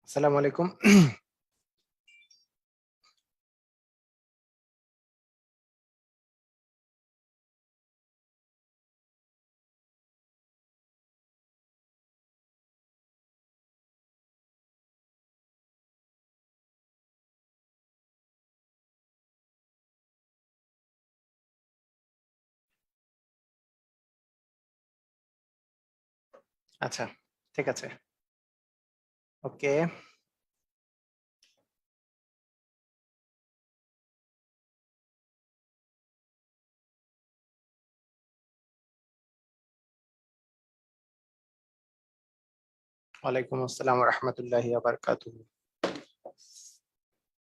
আসসালামু আলাইকুম। আচ্ছা, ঠিক আছে। ওকে, ওয়ালাইকুম আসসালাম ওয়া রাহমাতুল্লাহি ওয়া বারাকাতুহু।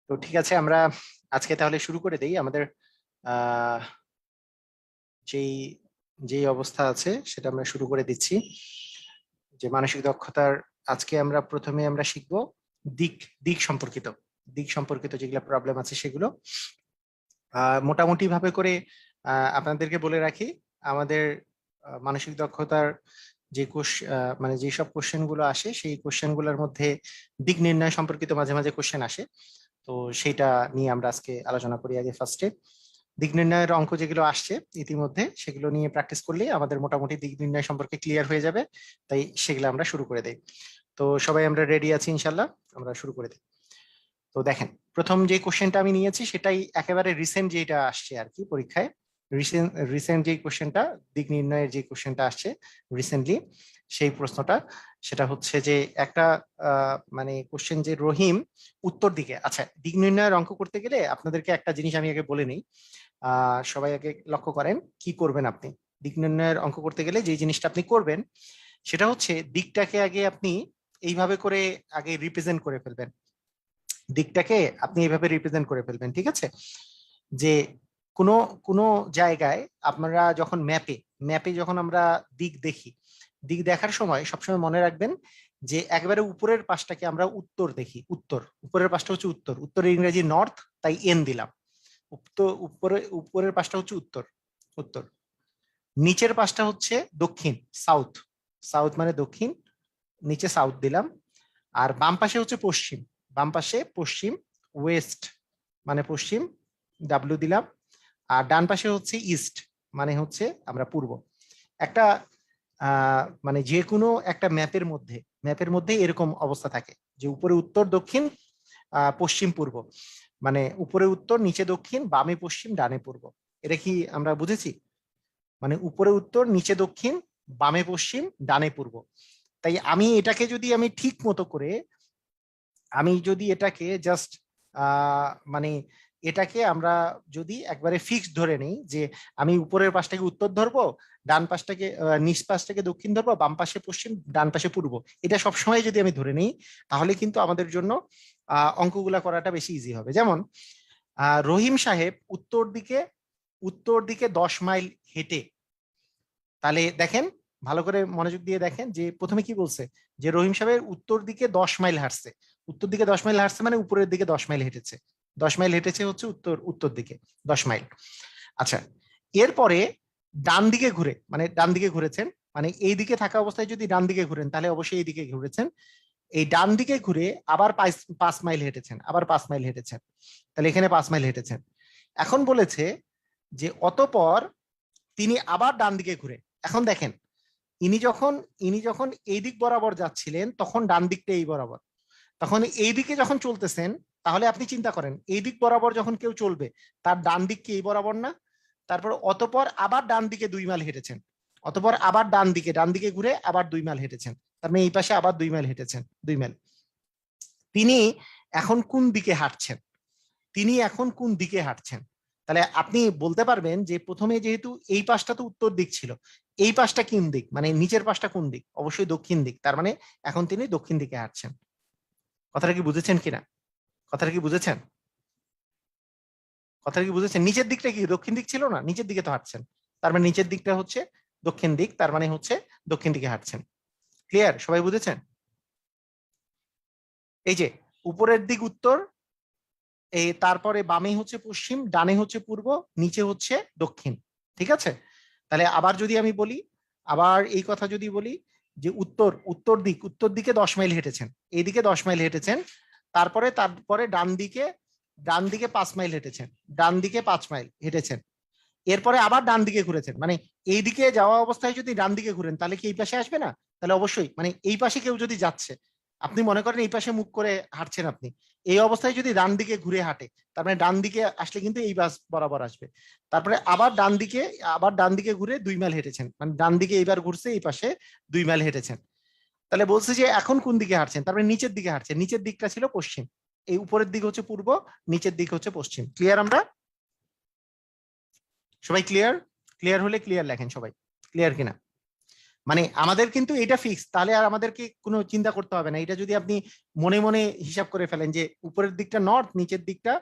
তো ঠিক আছে, আমরা আজকে তাহলে শুরু করে দেই। আমাদের আহ যেই যেই অবস্থা আছে সেটা আমরা শুরু করে দিচ্ছি। যে মানসিক দক্ষতার আজকে আমরা প্রথমে আমরা শিখব দিক দিক সম্পর্কিত দিক সম্পর্কিত যেগুলো প্রবলেম আছে সেগুলো মোটামুটি ভাবে করে আপনাদেরকে বলে রাখি। আমাদের মানসিক দক্ষতার যে মানে যেসব কোশ্চেন গুলো আসে সেই কোশ্চেন গুলোর মধ্যে দিক নির্ণয় সম্পর্কিত মাঝে মাঝে কোশ্চেন আসে। তো সেটা নিয়ে আমরা আজকে আলোচনা করি। আগে ফার্স্টে দিক নির্ণয়ের অঙ্ক যেগুলো আসছে ইতিমধ্যে সেগুলো নিয়ে প্র্যাকটিস করলে আমাদের মোটামুটি দিক নির্ণয় সম্পর্কে ক্লিয়ার হয়ে যাবে। তাই সেগুলো আমরা শুরু করে দেই। তো সবাই আমরা রেডি আছি ইনশাল্লাহ, আমরা শুরু করে দিই। তো দেখেন, প্রথম যে কোশ্চেনটা আমি নিয়েছি সেটাই একেবারে রিসেন্ট যেটা আসছে আর কি পরীক্ষায়। রিসেন্ট রিসেন্ট যে কোশ্চেনটা, দিক নির্ণয়ের যে কোশ্চেনটা আসছে রিসেন্টলি, সেই প্রশ্নটা সেটা হচ্ছে যে একটা মানে কোশ্চেন যে রহিম উত্তর দিকে। আচ্ছা, দিক নির্ণয়ের অঙ্ক করতে গেলে আপনাদেরকে একটা জিনিস আমি আগে বলে নিই। সবাই আগে লক্ষ্য করেন কি করবেন আপনি। দিক নির্ণয়ের অঙ্ক করতে গেলে যে জিনিসটা আপনি করবেন সেটা হচ্ছে দিকটাকে আগে আপনি এইভাবে করে আগে রিপ্রেজেন্ট করে ফেলবেন। দিকটাকে আপনি এইভাবে রিপ্রেজেন্ট করে ফেলবেন, ঠিক আছে? যে কোনো কোনো জায়গায় আপনারা যখন ম্যাপে ম্যাপে যখন আমরা দিক দেখি, দিক দেখার সময় সবসময় মনে রাখবেন যে একবারে উপরের পাশটাকে আমরা উত্তর দেখি। উত্তর, উপরের পাশটা হচ্ছে উত্তর। উত্তরের ইংরেজি নর্থ, তাই এন দিলাম। উপরের পাশটা হচ্ছে উত্তর, উত্তর। নিচের পাশটা হচ্ছে দক্ষিণ, সাউথ। সাউথ মানে দক্ষিণ, নিচে সাউথ দিলাম। আর বাম পাশে হচ্ছে পশ্চিম, বাম পাশে পশ্চিম, ওয়েস্ট মানে পশ্চিম, ডাব্লিউ দিলাম। আর ডান পাশে হচ্ছে ইস্ট মানে হচ্ছে আমরা পূর্ব। একটা মানে যে কোনো একটা ম্যাপের মধ্যে এরকম অবস্থা থাকে যে উপরে উত্তর, দক্ষিণ, পশ্চিম, পূর্ব। মানে উপরে উত্তর, নিচে দক্ষিণ, বামে পশ্চিম, ডানে পূর্ব। এটা কি আমরা বুঝেছি? মানে উপরে উত্তর, নিচে দক্ষিণ, বামে পশ্চিম, ডানে পূর্ব। তাই আমি এটাকে যদি আমি ঠিক মতো করে, আমি যদি এটাকে জাস্ট মানে এটাকে আমরা যদি একবারে ফিক্স ধরে নেই যে আমি উপরের পাশটাকে উত্তর ধরবো, ডান পাশটাকে নিচ পাশটাকে দক্ষিণ ধরবো, বাম পাশে পশ্চিম, ডান পাশে পূর্ব, এটা সবসময় যদি আমি ধরে নিই তাহলে কিন্তু আমাদের জন্য অঙ্কগুলা করাটা বেশি ইজি হবে। যেমন রহিম সাহেব উত্তর দিকে 10 মাইল হেঁটে। তাহলে দেখেন, ভালো করে মনোযোগ দিয়ে দেখেন যে প্রথমে কি বলছে, যে রহিম সাহেবের উত্তর দিকে 10 মাইল হাঁটছে। উত্তর দিকে 10 মাইল হাঁটছে মানে উপরের দিকে 10 মাইল হেঁটেছে। 10 মাইল হেঁটেছে হচ্ছে উত্তর উত্তর দিকে 10 মাইল। আচ্ছা, এরপরে ডান দিকে ঘুরে, মানে ডান দিকে ঘুরেছেন, মানে এই দিকে থাকা অবস্থায় যদি ডান দিকে ঘুরেন তাহলে অবশ্যই এই দিকে ঘুরেছেন। এই ডান দিকে ঘুরে আবার 5 মাইল হেঁটেছেন, আবার 5 মাইল হেঁটেছেন। তাহলে এখানে 5 মাইল হেঁটেছেন। এখন বলেছে যে অতঃপর তিনি আবার ডান দিকে ঘুরে। এখন দেখেন, ইনি যখন ইনি যখন এই দিক বরাবর যাচ্ছিলেন তখন ডান দিকটা এই বরাবর, তখন এই দিকে যখন চলতেছেন তাহলে আপনি চিন্তা করেন এই দিক বরাবর যখন কেউ চলবে তার ডান দিক কি এই বরাবর না? তারপর অতঃপর আবার ডান দিকে 2 মাইল হেঁটেছেন, অতঃপর আবার ডান দিকে ঘুরে আবার 2 মাইল হেঁটেছেন, তার মানে এই পাশে আবার 2 মাইল হেঁটেছেন, 2 মাইল। তিনি এখন কোন দিকে হাঁটছেন? তিনি এখন কোন দিকে হাঁটছেন? তাহলে আপনি বলতে পারবেন যে প্রথমে যেহেতু এই পাশটা তো উত্তর দিক ছিল, এই পাশটা কোন দিক, মানে নিচের পাশটা কোন দিক? অবশ্যই দক্ষিণ দিক। তার মানে এখন তিনি দক্ষিণ দিকে হাঁটছেন। কথাটা কি বুঝেছেন কিনা? কথাটা কি বুঝেছেন? কথাটা কি বুঝেছেন? নিচের দিকটা কি দক্ষিণ দিক ছিল না? নিচের দিকে তো হাঁটছেন, তার মানে নিচের দিকটা হচ্ছে দক্ষিণ দিক, তার মানে হচ্ছে দক্ষিণ দিকে হাঁটছেন। ক্লিয়ার? সবাই বুঝেছেন? এই যে উপরের দিক উত্তর, এই তারপরে বামে হচ্ছে পশ্চিম, ডানে হচ্ছে পূর্ব, নিচে হচ্ছে দক্ষিণ। ঠিক আছে? তাহলে আবার যদি আমি বলি, আবার এই কথা যদি বলি যে উত্তর দিকে 10 মাইল হেঁটেছেন, এইদিকে 10 মাইল হেঁটেছেন, তারপরে ডান দিকে 5 মাইল হেঁটেছেন, ডান দিকে 5 মাইল হেঁটেছেন, এরপরে আবার ডান দিকে ঘুরেছেন। মানে এই দিকে যাওয়া অবস্থায় যদি ডান দিকে ঘুরেন তাহলে কি এই পাশে আসবে না? তাহলে অবশ্যই, মানে এই পাশে কেউ যদি যাচ্ছে, আপনি মনে করেন এই পাশে মুখ করে হাঁটছেন, আপনি এই অবস্থায় যদি ডান দিকে ঘুরে হাঁটে, তার মানে ডান দিকে আসলে কিন্তু এই বাস বরাবর আসবে। তারপরে আবার ডান দিকে ঘুরে 2 মাইল হেঁটেছেন, মানে ডান দিকে এইবার ঘুরছে, এই পাশে 2 মাইল হেঁটেছেন। তাহলে বলছে যে এখন কোন দিকে হাঁটছেন, তারপরে নিচের দিকে হাঁটছেন, নিচের দিকটা ছিল পশ্চিম, এই উপরের দিক হচ্ছে পূর্ব, নিচের দিক হচ্ছে পশ্চিম। ক্লিয়ার? আমরা সবাই ক্লিয়ার? ক্লিয়ার হলে ক্লিয়ার লেখেন সবাই, ক্লিয়ার কিনা? মানে আমাদের কিন্তু এটা ফিক্স, তাহলে আর আমাদেরকে কোনো চিন্তা করতে হবে না। এটা যদি আপনি মনে মনে হিসাব করে ফেলেন যে উপরের দিকটা নর্থ, নিচের দিকটা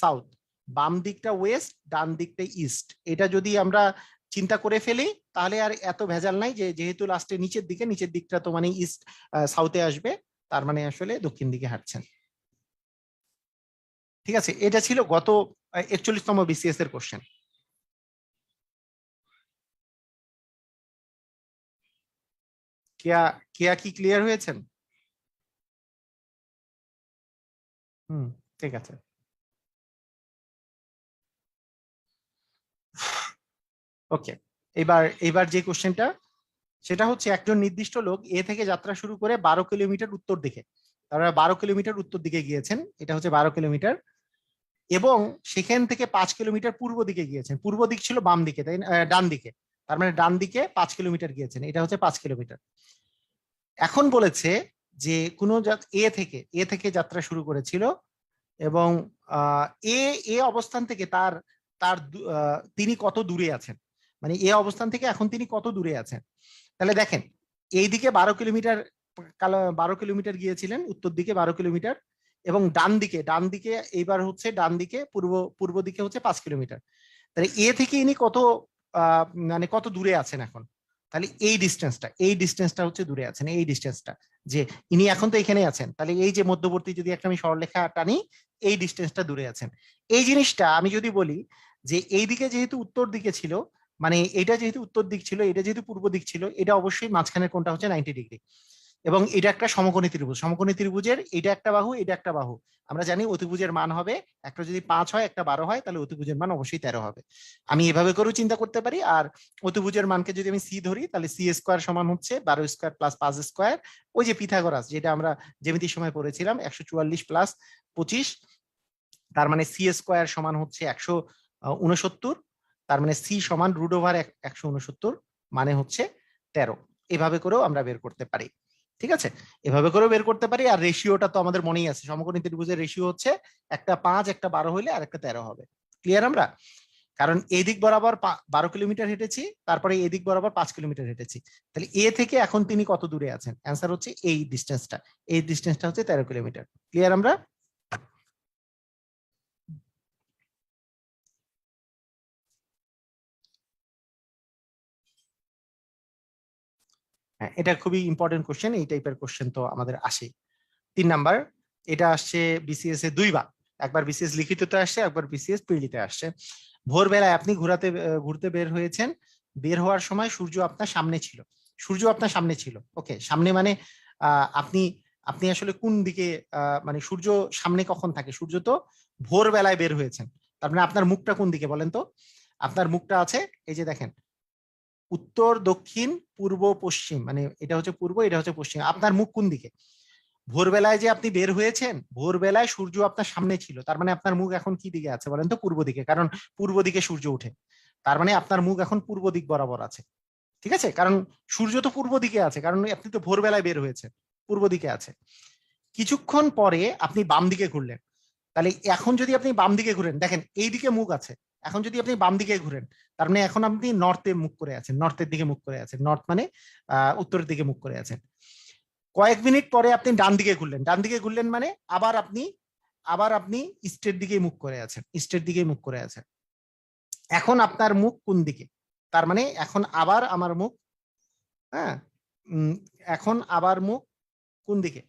সাউথ, বাম দিকটা ওয়েস্ট, ডান দিকটা ইস্ট, এটা যদি আমরা চিন্তা করে ফেলি তাহলে আর এত ভেজাল নাই যে যেহেতু লাস্টে নিচের দিকটা তো মানে ইস্ট সাউথে আসবে, তার মানে আসলে দক্ষিণ দিকে হাঁটছেন। ঠিক আছে, এটা ছিল গত 41তম বিসিএস এর কোশ্চেন। কেয়া কেয়া কি ক্লিয়ার হয়েছেন? হুম, ঠিক আছে। ওকে, এবার যে কোশ্চেনটা, সেটা হচ্ছে একজন নির্দিষ্ট লোক এ থেকে যাত্রা শুরু করে 12 কিলোমিটার উত্তর দিকে, তারা 12 কিলোমিটার উত্তর দিকে গিয়েছেন, এটা হচ্ছে 12 কিলোমিটার, এবং সেখান থেকে 5 কিলোমিটার পূর্ব দিকে গিয়েছেন। পূর্ব দিক ছিল বাম দিকে, তাই ডান দিকে, তার মানে ডান দিকে 5 কিলোমিটার গিয়েছেন, এটা হচ্ছে 5 কিলোমিটার। এখন বলেছে যে কোনো এ থেকে যাত্রা শুরু করেছিল, এবং আহ, এ এ অবস্থান থেকে তার তার তিনি কত দূরে আছেন, মানে এ অবস্থান থেকে এখন তিনি কত দূরে আছেন। তাহলে দেখেন, এইদিকে 12 কিলোমিটার, 12 কিলোমিটার গিয়েছিলেন উত্তর দিকে 12 কিলোমিটার, এবং ডান দিকে এইবার হচ্ছে ডান দিকে পূর্ব দিকে হচ্ছে 5 কিলোমিটার। তাহলে এ থেকে ইনি কত মানে কত দূরে আছেন এখন? তাহলে এই ডিস্টেন্সটা হচ্ছে দূরে আছেন, এই ডিস্টেন্সটা, যে ইনি এখন তো এখানে আছেন, তাহলে এই যে মধ্যবর্তী যদি একটা আমি সরলরেখা টানি, এই ডিস্টেন্সটা দূরে আছেন। এই জিনিসটা আমি যদি বলি যে এইদিকে যেহেতু উত্তর দিকে ছিল, মানে এটা যেহেতু উত্তর দিক ছিল, এটা যেহেতু পূর্ব দিক ছিল, এটা অবশ্যই মাঝখানের কোণটা হচ্ছে 90 ডিগ্রি, এবং এটা একটা সমকোণী ত্রিভুজের এটা একটা বাহু, এটা একটা বাহু। আমরা জানি অতিভুজের মান হবে, একটা যদি 5 হয় একটা 12 হয়, তাহলে অতিভুজের মান অবশ্যই 13 হবে। আমি এভাবে করেও চিন্তা করতে পারি। আর অতিভুজের মানকে যদি আমি সি ধরি, তাহলে সি স্কোয়ার সমান হচ্ছে 12 স্কোয়ার প্লাস 5 স্কোয়ার, ওই যে পিথাগোরাস যেটা আমরা জ্যামিতির সময় পড়েছিলাম, 144 প্লাস 25, তার মানে সি স্কোয়ার সমান হচ্ছে 169, তার মানে সি সমান √ওভার 169, মানে হচ্ছে 13। এভাবে করেও আমরা বের করতে পারি। ঠিক আছে, এভাবে করেও বের করতে পারি। আর রেশিওটা তো আমাদের মনেই আছে, সমকোণী ত্রিভুজের রেশিও হচ্ছে একটা 5 একটা 12 হইলে আর একটা 13 হবে। ক্লিয়ার? আমরা কারণ এই দিক বরাবর 12 কিলোমিটার হেঁটেছি, তারপরে এই দিক বরাবর 5 কিলোমিটার হেঁটেছি, তাহলে এ থেকে এখন তিনি কত দূরে আছেন? অ্যান্সার হচ্ছে এই ডিস্টেন্সটা হচ্ছে 13 কিলোমিটার। ক্লিয়ার? আমরা হ্যাঁ, এটা খুবই ইম্পর্টেন্ট কোশ্চেন, এই টাইপের কোশ্চেন তো আমাদের আসে। 3 নাম্বার, এটা আসছে বিসিএস এ দুইবার, একবার বিসিএস লিখিততে আসছে, একবার বিসিএস প্রিলিতে আসছে। ভোরবেলায় আপনি ঘুরতে বের হয়েছেন, বের হওয়ার সময় সূর্য আপনার সামনে ছিল। ওকে, সামনে মানে আপনি আপনি আসলে কোন দিকে, মানে সূর্য সামনে কখন থাকে? সূর্য তো ভোরবেলায় বের হয়েছেন, তার মানে আপনার মুখটা কোন দিকে বলেন তো? আপনার মুখটা আছে, এই যে দেখেন, উত্তর দক্ষিণ পূর্ব পশ্চিম, মানে এটা হচ্ছে পূর্ব, এটা হচ্ছে পশ্চিম। আপনার মুখ কোন দিকে? ভোরবেলায় যে আপনি বের হয়েছেন, ভোরবেলায় সূর্য আপনার সামনে ছিল, তার মানে আপনার মুখ এখন কি দিকে আছে বলেন তো? পূর্ব দিকে, কারণ পূর্ব দিকে সূর্য ওঠে, তার মানে আপনার মুখ এখন পূর্ব দিক বরাবর আছে। ঠিক আছে, কারণ সূর্য তো পূর্ব দিকে আছে, কারণ আপনি তো ভোরবেলায় বের হয়েছেন, পূর্ব দিকে আছে। কিছুক্ষণ পরে আপনি বাম দিকে ঘুরলেন, তাহলে এখন যদি আপনি বাম দিকে ঘুরেন, দেখেন এই দিকে মুখ আছে, এখন যদি আপনি বাম দিকে ঘুরেন, তার মানে এখন আপনি নর্থে মুখ করে আছেন, নর্থের দিকে মুখ করে আছেন, নর্থ মানে উত্তরের দিকে মুখ করে আছেন। কয়েক মিনিট পরে আপনি ডান দিকে ঘুরলেন মানে আবার আপনি ইস্টের দিকে মুখ করে আছেন, ইস্টের দিকে মুখ করে আছেন। এখন আপনার মুখ কোন দিকে? তার মানে এখন আবার আমার মুখ, হ্যাঁ, উম, এখন আবার মুখ কোন দিকে?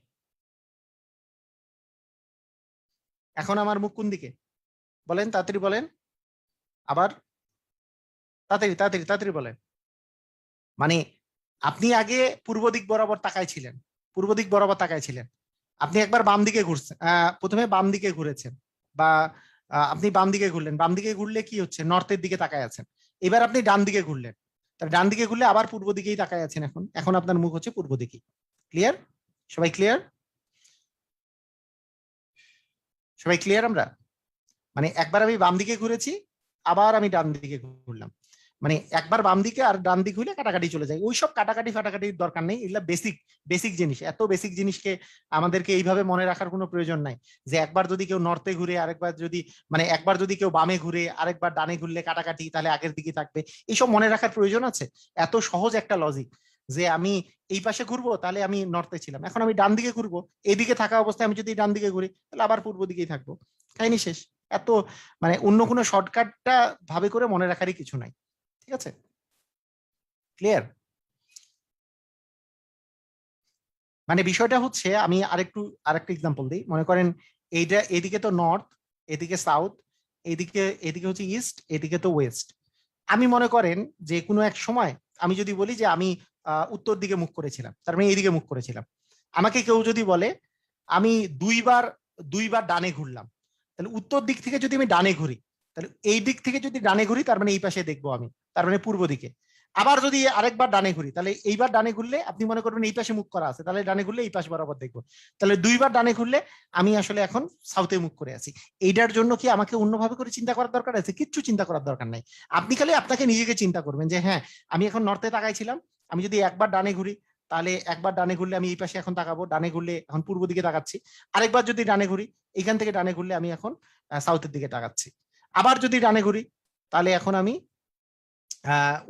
এখন আমার মুখ কোন দিকে বলেন, তাড়াতাড়ি বলেন, আবার তাড়াতাড়ি তাড়াতাড়ি তাড়াতাড়ি বলেন। মানে আপনি আগে পূর্ব দিক বরাবর তাকায় ছিলেন, পূর্ব দিক বরাবর তাকায় ছিলেন, আপনি একবার বাম দিকে ঘুরছেন, প্রথমে বাম দিকে ঘুরেছেন, বা আপনি বাম দিকে ঘুরলেন, বাম দিকে ঘুরলে কি হচ্ছে, নর্থের দিকে তাকায় আছেন। এবার আপনি ডান দিকে ঘুরলেন, তাহলে ডান দিকে ঘুরলে আবার পূর্ব দিকেই তাকায় আছেন। এখন এখন আপনার মুখ হচ্ছে পূর্ব দিকে। ক্লিয়ার? সবাই ক্লিয়ার? সবাই ক্লিয়ার? আমরা মানে একবার আমি বাম দিকে ঘুরেছি, আবার আমি ডান দিকে ঘুরলাম, মানে একবার বাম দিকে আর ডান দিকে হইলে কাটাকাটি চলে যায়। ওইসব কাটাকাটি ফাটাকাটির দরকার নেই, এগুলা বেসিক বেসিক জিনিস। এত বেসিক জিনিসকে আমাদেরকে এইভাবে মনে রাখার কোনো প্রয়োজন নাই যে একবার যদি কেউ নর্থে ঘুরে, আরেকবার যদি, মানে একবার যদি কেউ বামে ঘুরে আরেকবার ডানে ঘুরলে কাটাকাটি, তাহলে আগের দিকে থাকবে। এইসব মনে রাখার প্রয়োজন আছে? এত সহজ একটা লজিক যে আমি এই পাশে ঘুরবো, তাহলে আমি নর্থে ছিলাম, এখন আমি ডান দিকে ঘুরবো, এদিকে থাকা অবস্থায় আমি যদি ডান দিকে ঘুরি তাহলে আবার পূর্ব দিকেই থাকবো। কাহিনী শেষ। এত মানে অন্য কোনো শর্টকাটটা ভাবে করে মনে রাখারই কিছু নাই। ঠিক আছে? ক্লিয়ার? মানে বিষয়টা হচ্ছে, আমি আরেকটু এক্সাম্পল দিই। মনে করেন এইটা, এদিকে তো নর্থ, এদিকে সাউথ, এদিকে এদিকে হচ্ছে ইস্ট, এদিকে তো ওয়েস্ট। আমি মনে করেন যে কোনো এক সময় আমি যদি বলি যে আমি উত্তর দিকে মুখ করেছিলাম, তার মানে এইদিকে মুখ করেছিলাম। আমাকে কেউ যদি বলে আমি দুইবার দুইবার ডানে ঘুরলাম, তাহলে উত্তর দিক থেকে যদি আমি ডানে ঘুরি, তাহলে এই দিক থেকে যদি ডানে ঘুরি তার মানে এই পাশে দেখবো আমি, তার মানে পূর্ব দিকে। আবার যদি আরেকবার ডানে ঘুরি, তাহলে এইবার ডানে ঘুরলে আপনি মনে করবেন এই পাশে মুখ করা আছে, তাহলে ডানে ঘুরলে এই পাশ বরাবর দেখবো। তাহলে দুইবার ডানে ঘুরলে আমি আসলে এখন সাউথে মুখ করে আছি। এইটার জন্য কি আমাকে অন্যভাবে করে চিন্তা করার দরকার আছে? কিচ্ছু চিন্তা করার দরকার নাই। আপনি খালি আপনাকে নিজেকে চিন্তা করবেন যে হ্যাঁ, আমি এখন নর্থে তাকাইছিলাম, আমি যদি একবার ডানে ঘুরি, তাহলে একবার ডানে ঘুরলে আমি এই পাশে এখন তাকাবো, ডানে ঘুরলে এখন পূর্ব দিকে তাকাচ্ছি। আরেকবার যদি ডানে ঘুরি, এইখান থেকে ডানে ঘুরলে আমি এখন সাউথের দিকে তাকাচ্ছি। আবার যদি ডানে ঘুরি, তাহলে এখন আমি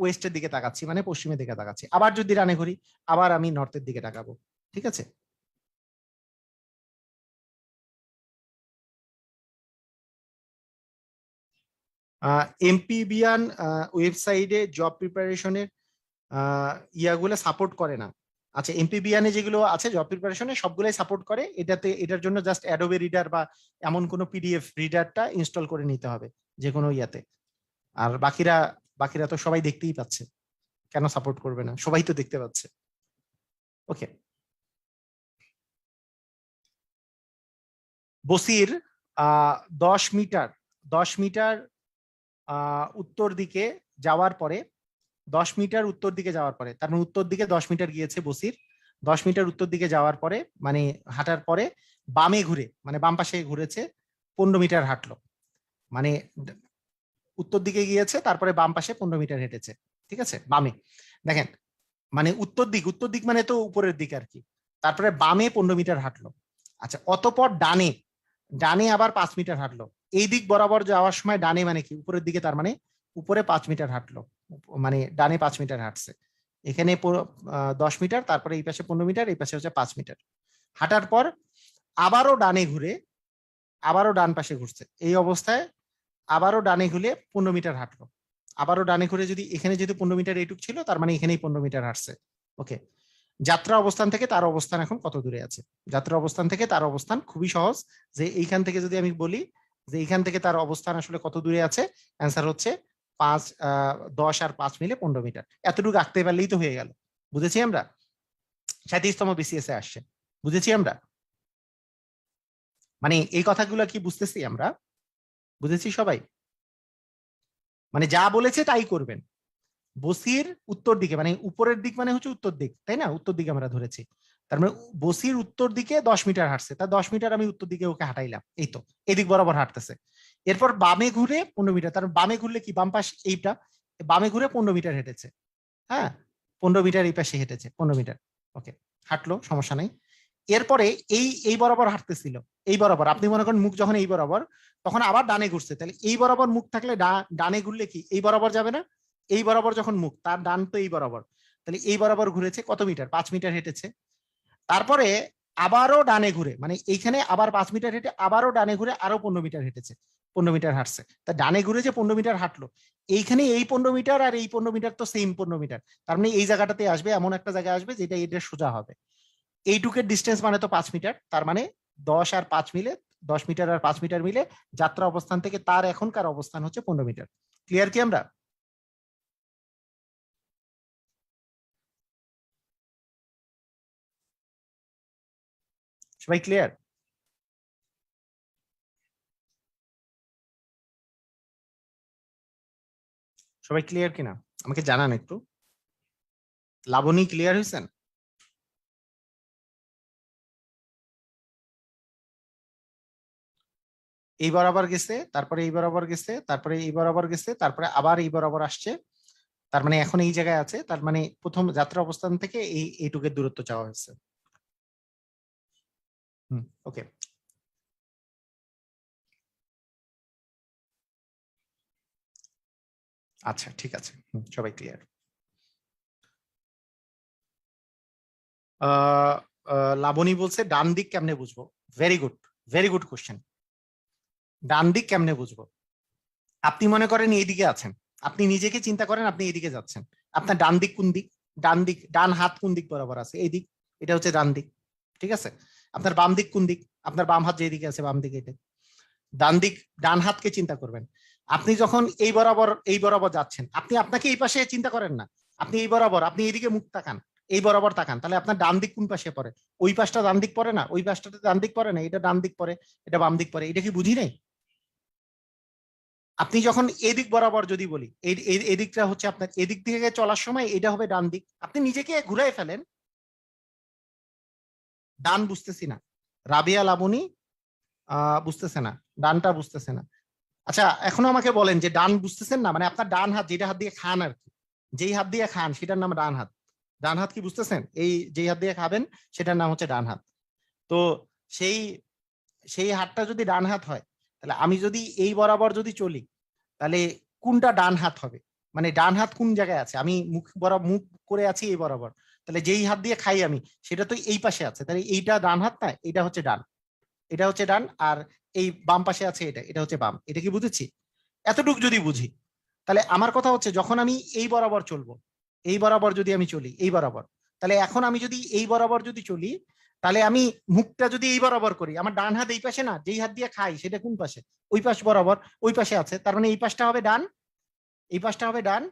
ওয়েস্টের দিকে তাকাচ্ছি, মানে পশ্চিমের দিকে তাকাচ্ছি। আবার যদি ডানে ঘুরি, আবার আমি নর্থের দিকে তাকাবো। ঠিক আছে? এমপিবিয়ান ওয়েবসাইটে জব প্রিপারেশনের ইয়াগুলো সাপোর্ট করে না। আচ্ছা, এমপিবিয়ানে যেগুলো আছে জব প্রিপারেশনে সবগুলাই সাপোর্ট করে। এটার জন্য জাস্ট অ্যাডোবে রিডার বা এমন কোনো পিডিএফ রিডারটা ইনস্টল করে নিতে হবে যে কোনো ইয়াতে। আর বাকিরা বাকিরা তো সবাই দেখতেই পাচ্ছে, কেন সাপোর্ট করবে না? সবাই তো দেখতে পাচ্ছে। ওকে। বসির 10 মিটার 10 মিটার উত্তর দিকে যাওয়ার পরে, 10 মিটার উত্তর দিকে যাওয়ার পরে, তার মানে উত্তর দিকে 10 মিটার গিয়েছে বসির। 10 মিটার উত্তর দিকে যাওয়ার পরে, মানে হাঁটার পরে বামে ঘুরে, মানে বাম পাশে ঘুরেছে, 15 মিটার হাঁটলো। মানে উত্তর দিকে গিয়েছে, তারপরে বাম পাশে 15 মিটার হেঁটেছে। ঠিক আছে? বামে দেখেন, মানে উত্তর দিক মানে তো উপরের দিক আর কি। তারপরে বামে 15 মিটার হাঁটলো। আচ্ছা, অতপর ডানে, ডানে আবার 5 মিটার হাঁটলো। এই দিক বরাবর যাওয়ার সময় ডানে মানে কি, উপরের দিকে, তার মানে উপরে 5 মিটার হাঁটলো, মানে ডানে 5 মিটার হাঁটছে। এখানে 10 মিটার, তারপরে এই পাশে 15 মিটার, এই পাশে হচ্ছে 5 মিটার। হাঁটার পর আবারও ডানে ঘুরে, আবারও ডান পাশে ঘুরছে। এই অবস্থায় আবারও ডানে ঘুরে 15 মিটার হাঁটলো। আবারও ডানে ঘুরে, যদি এখানে যেহেতু 15 মিটার এইটুক ছিল, তার মানে এখানেই 15 মিটার হাঁটছে। ওকে। যাত্রা অবস্থান থেকে তার অবস্থান এখন কত দূরে আছে? যাত্রা অবস্থান থেকে তার অবস্থান খুবই সহজ, যে এইখান থেকে যদি আমি বলি যে এইখান থেকে তার অবস্থান আসলে কত দূরে আছে, অ্যান্সার হচ্ছে 10 আর 5 মিলে 15 মিটার। এতটুকু আঁকতে পারলেই তো হয়ে গেল। বুঝেছি আমরা? 37তম বিসিএস এ আসছে। বুঝেছি আমরা? মানে এই কথাগুলো কি বুঝতেছি আমরা? বুঝেছি সবাই? মানে যা বলেছে তাই করবেন। বসির উত্তর দিকে, মানে উপরের দিক মানে হচ্ছে উত্তর দিক, তাই না? উত্তর দিকে আমরা ধরেছি। তার মানে বসির উত্তর দিকে 10 মিটার হাঁটছে, তার 10 মিটার আমি উত্তর দিকে ওকে হাঁটাইলাম, এই তো এদিক বরাবর হাঁটতেছে। এরপর বামে ঘুরে 15 মিটার, তার বামে ঘুরলে কি, বাম পাশ এইটা, বামে ঘুরে 15 মিটার হেঁটেছে। হ্যাঁ, 15 মিটার এই পাশে হেঁটেছে, 15 মিটার। ওকে, হাঁটলো, সমস্যা নাই। এরপরে এই এই বরাবর হাঁটতেছিল, এই বরাবর, আপনি মনে করেন মুখ যখন এই বরাবর, তখন আবার ডানে ঘুরছে। তাহলে এই বরাবর মুখ থাকলে ডানে ঘুরলে কি এই বরাবর যাবে না? এই বরাবর যখন মুখ, তার ডান তো এই বরাবর, তাহলে এই বরাবর ঘুরেছে কত মিটার? 5 মিটার হেঁটেছে। তারপরে আবারও ডানে ঘুরে, মানে এইখানে আবার 5 মিটার হেঁটে আবারও ডানে ঘুরে আরো 15 মিটার হেঁটেছে, 15 মিটার হাঁটছে। তা ডানে ঘুরে যে 15 মিটার হাঁটলো, এইখানে এই 15 মিটার আর এই 15 মিটার তো সেম 15 মিটার, তার মানে এই জায়গাটাতে আসবে, এমন একটা জায়গায় আসবে যেটা এটা সোজা হবে। এইটুকের ডিস্টেন্স মানে তো 5 মিটার, তার মানে 10 আর 5 মিলে, 10 মিটার আর 5 মিটার মিলে যাত্রা অবস্থান থেকে তার এখনকার অবস্থান হচ্ছে 15 মিটার। ক্লিয়ার কি আমরা? সবাই ক্লিয়ার? সবাই ক্লিয়ার কিনা আমাকে জানান একটু। লাবণী ক্লিয়ার হয়েছেন? এই বরাবর গেছে, তারপরে এই বরাবর গেছে, তারপরে এই বরাবর গেছে, তারপরে আবার এই বরাবর আসছে, তার মানে এখন এই জায়গায় আছে, তার মানে প্রথম যাত্রা অবস্থান থেকে এইটুকের দূরত্ব চাওয়া হয়েছে। ওকে, আচ্ছা ঠিক আছে, সবাই ক্লিয়ার। লাবণী বলছে ডান দিক কেমনে বুঝবো? Very good, very good question. ডান দিক কেমনে বুঝবো? আপনি মনে করেন এইদিকে আছেন, আপনি নিজেকে চিন্তা করেন আপনি এইদিকে যাচ্ছেন, আপনার ডান দিক কোন দিক? ডান দিক, ডান হাত কোন দিক বরাবর আছে? এই দিক, এটা হচ্ছে ডান দিক, ঠিক আছে। আপনার বাম দিক কোন দিক? আপনার বাম হাত যেদিকে আছে বাম দিকে, এটা ডান দিক। ডান হাতকে চিন্তা করবেন। আপনি যখন এই বরাবর যাচ্ছেন, আপনি আপনাকে এই পাশে চিন্তা করেন না, আপনি এই বরাবর, আপনি এইদিকে মুখ তাকান, এই বরাবর তাকান, তাহলে আপনার ডান দিক কোন পাশে পড়ে? ওই পাশটা ডান দিক পড়ে না? ওই পাশটা ডান দিক পড়ে না? এটা ডান দিক পড়ে, এটা বাম দিক পড়ে, এটা কি বুঝি নাই? আপনি যখন এদিক বরাবর যদি বলি, এদিকটা হচ্ছে আপনার, এদিক থেকে চলার সময় এটা হবে ডান দিক, আপনি নিজেকে ঘুরাই ফেলেন। ডান বুঝতেছি না, রাবিয়া লাবণী বুঝতেছে না, ডানটা বুঝতেছে না। আচ্ছা এখনো আমাকে বলেন যে ডান বুঝতেছেন না, মানে আপনার ডান হাত যেটা হাত দিয়ে খান আর কি, যেই হাত দিয়ে খান সেটার নাম ডান হাত। ডান হাত কি বুঝতেছেন? এই যেই হাত দিয়ে খাবেন সেটার নাম হচ্ছে ডান হাত। তো সেই সেই হাতটা যদি ডান হাত হয়, তাহলে আমি যদি এই বরাবর যদি চলি, তাহলে কোনটা ডান হাত হবে? মানে ডান হাত কোন জায়গায় আছে? আমি মুখ বরাবর মুখ করে আছি এই বরাবর, তাহলে যেই হাত দিয়ে খাই আমি সেটা তো এই পাশে আছে, তাহলে এইটা ডান হাত না, এটা হচ্ছে ডান, এটা হচ্ছে ডান। আর এই বাম পাশে আছে এটা, এটা হচ্ছে বাম। এটা কি বুঝেছি? এতটুকু যদি বুঝি, তাহলে আমার কথা হচ্ছে যখন আমি এই বরাবর চলবো, এই বরাবর যদি আমি চলি এই বরাবর, তাহলে এখন আমি যদি এই বরাবর যদি চলি, তাহলে আমি মুখটা যদি এই বরাবর করি, আমার ডান হাত এই পাশে না, যেই হাত দিয়ে খাই সেটা কোন পাশে? ওই পাশ বরাবর, ওই পাশে আছে, তার মানে এই পাশটা হবে ডান, এই পাশটা হবে ডান,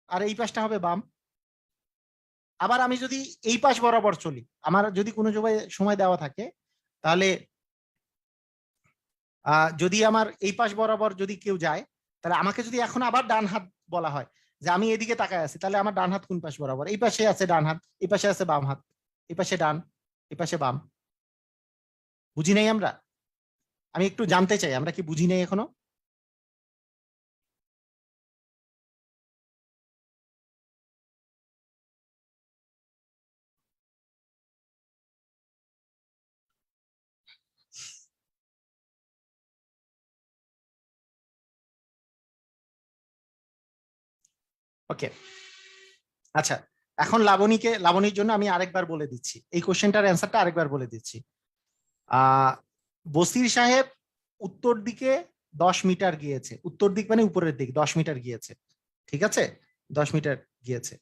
আর এই পাশটা হবে বাম। আবার আমি যদি এই পাশ বরাবর চলি, আমার যদি কোনো সময় দেওয়া থাকে, তাহলে যদি আমার এই পাশ বরাবর যদি কেউ যায়, তাহলে আমাকে যদি এখন আবার ডান হাত বলা হয়, যে আমি এদিকে তাকায় আছি, তাহলে আমার ডান হাত কোন পাশ বরাবর? এই পাশে আছে ডান হাত, এই পাশে আছে বাম হাত, এই পাশে ডান, এই পাশে বাম। বুঝি নাই আমরা? আমি একটু জানতে চাই আমরা কি বুঝি নাই এখনো? ওকে, আচ্ছা এখন লাবণীর জন্য আমি আরেকবার বলে দিচ্ছি, এই কোশ্চেনটার অ্যান্সারটা আরেকবার বলে দিচ্ছি। আহ বসির সাহেব উত্তর দিকে 10 মিটার গিয়েছে, উত্তর দিক মানে উপরের দিক, 10 মিটার গিয়েছে, ঠিক আছে, 10 মিটার গিয়েছে।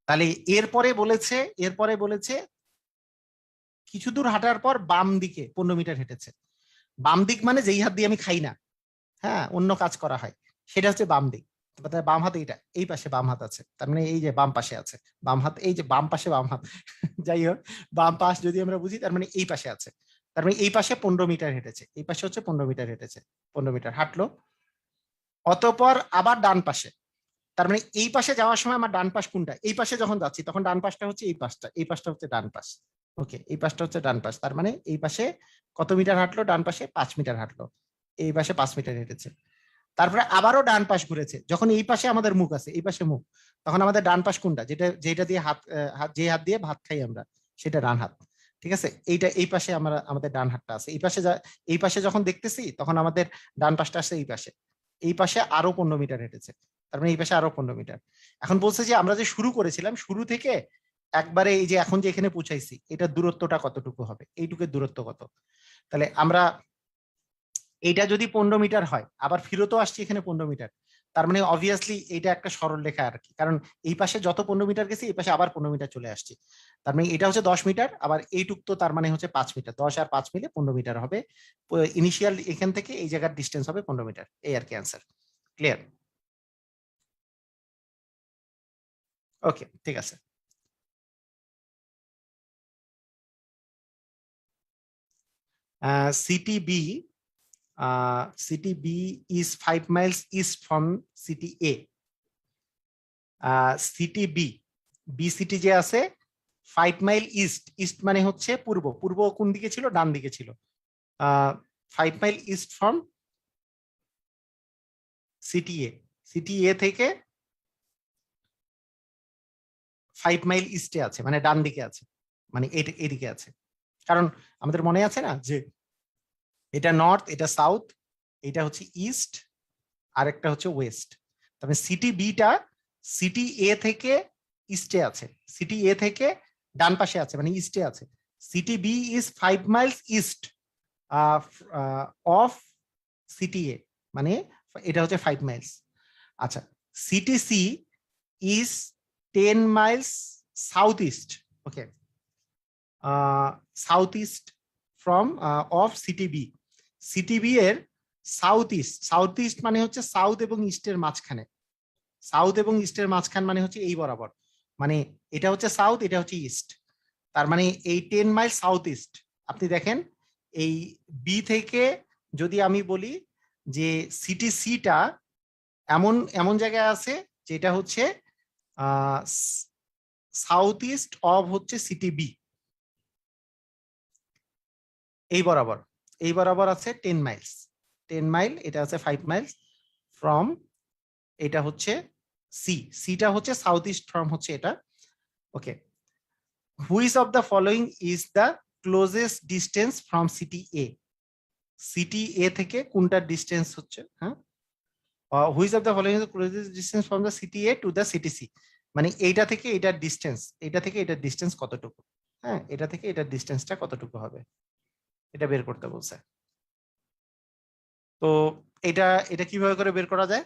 তাহলে এরপরে বলেছে, এরপরে বলেছে কিছু দূর হাঁটার পর বাম দিকে 15 মিটার হেঁটেছে। বাম দিক মানে যেই হাত দিয়ে আমি খাই না, হ্যাঁ অন্য কাজ করা হয়, সেটা হচ্ছে বাম দিক। বাম হাত এইটা, এই পাশে বাম হাত আছে, তার মানে এই যে বাম পাশে আছে বাম হাত, এই যে বাম পাশে বাম হাত যাই হোক, বাম পাশ যদি আমরা বুঝি তার মানে এই পাশে আছে, তার মানে এই পাশে 15 মিটার হেঁটেছে, এই পাশে হচ্ছে 15 মিটার হেঁটেছে, 15 মিটার হাঁটলো। অতঃপর আবার ডান পাশে, তার মানে এই পাশে যাওয়ার সময় আমার ডান পাশ কোনটা? এই পাশে যখন যাচ্ছি তখন ডান পাশটা হচ্ছে এই পাশটা, এই পাশটা হচ্ছে ডান পাশ। ওকে, এই পাশটা হচ্ছে ডান পাশ, তার মানে এই পাশে কত মিটার হাঁটলো? ডান পাশে 5 মিটার হাঁটলো, এই পাশে 5 মিটার হেঁটেছে। তারপরে আবারও ডান পাশ ঘুরেছে, যখন এই পাশে আমাদের মুখ আছে, এই পাশে মুখ, তখন আমাদের ডান পাশ কোনটা? যেটা যেটা দিয়ে যে হাত দিয়ে ভাত খাই আমরা, সেটা ডান হাত, ঠিক আছে। এইটা এই পাশে আমরা, আমাদের ডান হাতটা আছে এই পাশে, এই পাশে যখন দেখতেছি তখন আমাদের ডান পাশটা আছে এই পাশে, এই পাশে আরো 15 মিটার হেঁটেছে, তার মানে এই পাশে আরো 15 মিটার। এখন বলছে যে আমরা যে শুরু করেছিলাম, শুরু থেকে একবারে এই যে এখন যে এখানে পৌঁছাইছি, এটার দূরত্বটা কতটুকু হবে? এইটুকুর দূরত্ব কত? তাহলে আমরা, এটা যদি 15 মিটার হয়, আবার ফিরতও আসছি এখানে 15 মিটার, তার মানে অবভিয়াসলি এটা একটা সরল রেখা আর কি, কারণ এই পাশে যত 15 মিটার গেছি এই পাশে আবার 15 মিটার চলে আসছি, তার মানে এটা হচ্ছে 10 মিটার, আবার এইটুক তো তার মানে হচ্ছে 5 মিটার, 10 আর 5 মিলে 15 মিটার হবে। ইনিশিয়াল এখান থেকে এই জায়গার ডিস্টেন্স হবে 15 মিটার, এই আর কি অ্যান্সার। ক্লিয়ার? ওকে, ঠিক আছে। city B, city B is 5 miles east from city A. City B, B city যে আছে 5 মাইল ইস্ট, ইস্ট মানে হচ্ছে পূর্ব, পূর্ব কোন দিকে ছিল, ডান দিকে ছিল। 5 mile east from city A, city A থেকে 5 মাইল ইস্টে আছে, মানে ডান দিকে আছে, মানে এদিকে আছে। কারণ আমাদের মনে আছে না যে এটা নর্থ, এটা সাউথ, এটা হচ্ছে ইস্ট, আর একটা হচ্ছে ওয়েস্ট। তবে সিটি বিটা সিটি এ থেকে ইস্টে আছে, সিটি এ থেকে ডান পাশে আছে, মানে ইস্টে আছে। City B is 5 miles east of city A, মানে এটা হচ্ছে 5 মাইলস। আচ্ছা, city C is 10 miles south east, okay, south east from of city B. City B এর সাউথ ইস্ট, সাউথ ইস্ট মানে হচ্ছে সাউথ এবং ইস্টের মাঝখানে, সাউথ এবং ইস্টের মাঝখান মানে হচ্ছে এই বরাবর, মানে এটা হচ্ছে সাউথ, এটা হচ্ছে ইস্ট, তার মানে এই 10 মাইল সাউথ ইস্ট। আপনি দেখেন এই বি থেকে যদি আমি বলি যে সিটি সিটা এমন এমন জায়গায় আছে যেটা হচ্ছে সাউথ ইস্ট অফ হচ্ছে সিটি বি, এই বরাবর, এই বরাবর আছে 10 মাইলস, 10 মাইল, এটা আছে 5 মাইলস ফ্রম, এটা হচ্ছে সি, সিটা হচ্ছে সাউথ ইস্ট ফ্রম হচ্ছে এটা, okay. Which of the following is the closest distance from city A, city A থেকে কোনটার ডিস্টেন্স হচ্ছে, হ্যাঁ, which of the following is the closest distance from the city A to the city C, মানে এইটা থেকে এটার distance, এটা থেকে এটার ডিস্টেন্স কতটুকু, হ্যাঁ, এটা থেকে এটার ডিস্টেন্সটা কতটুকু হবে, এটা বের করতে বলছে। তো এটা এটা কিভাবে করে বের করা যায়?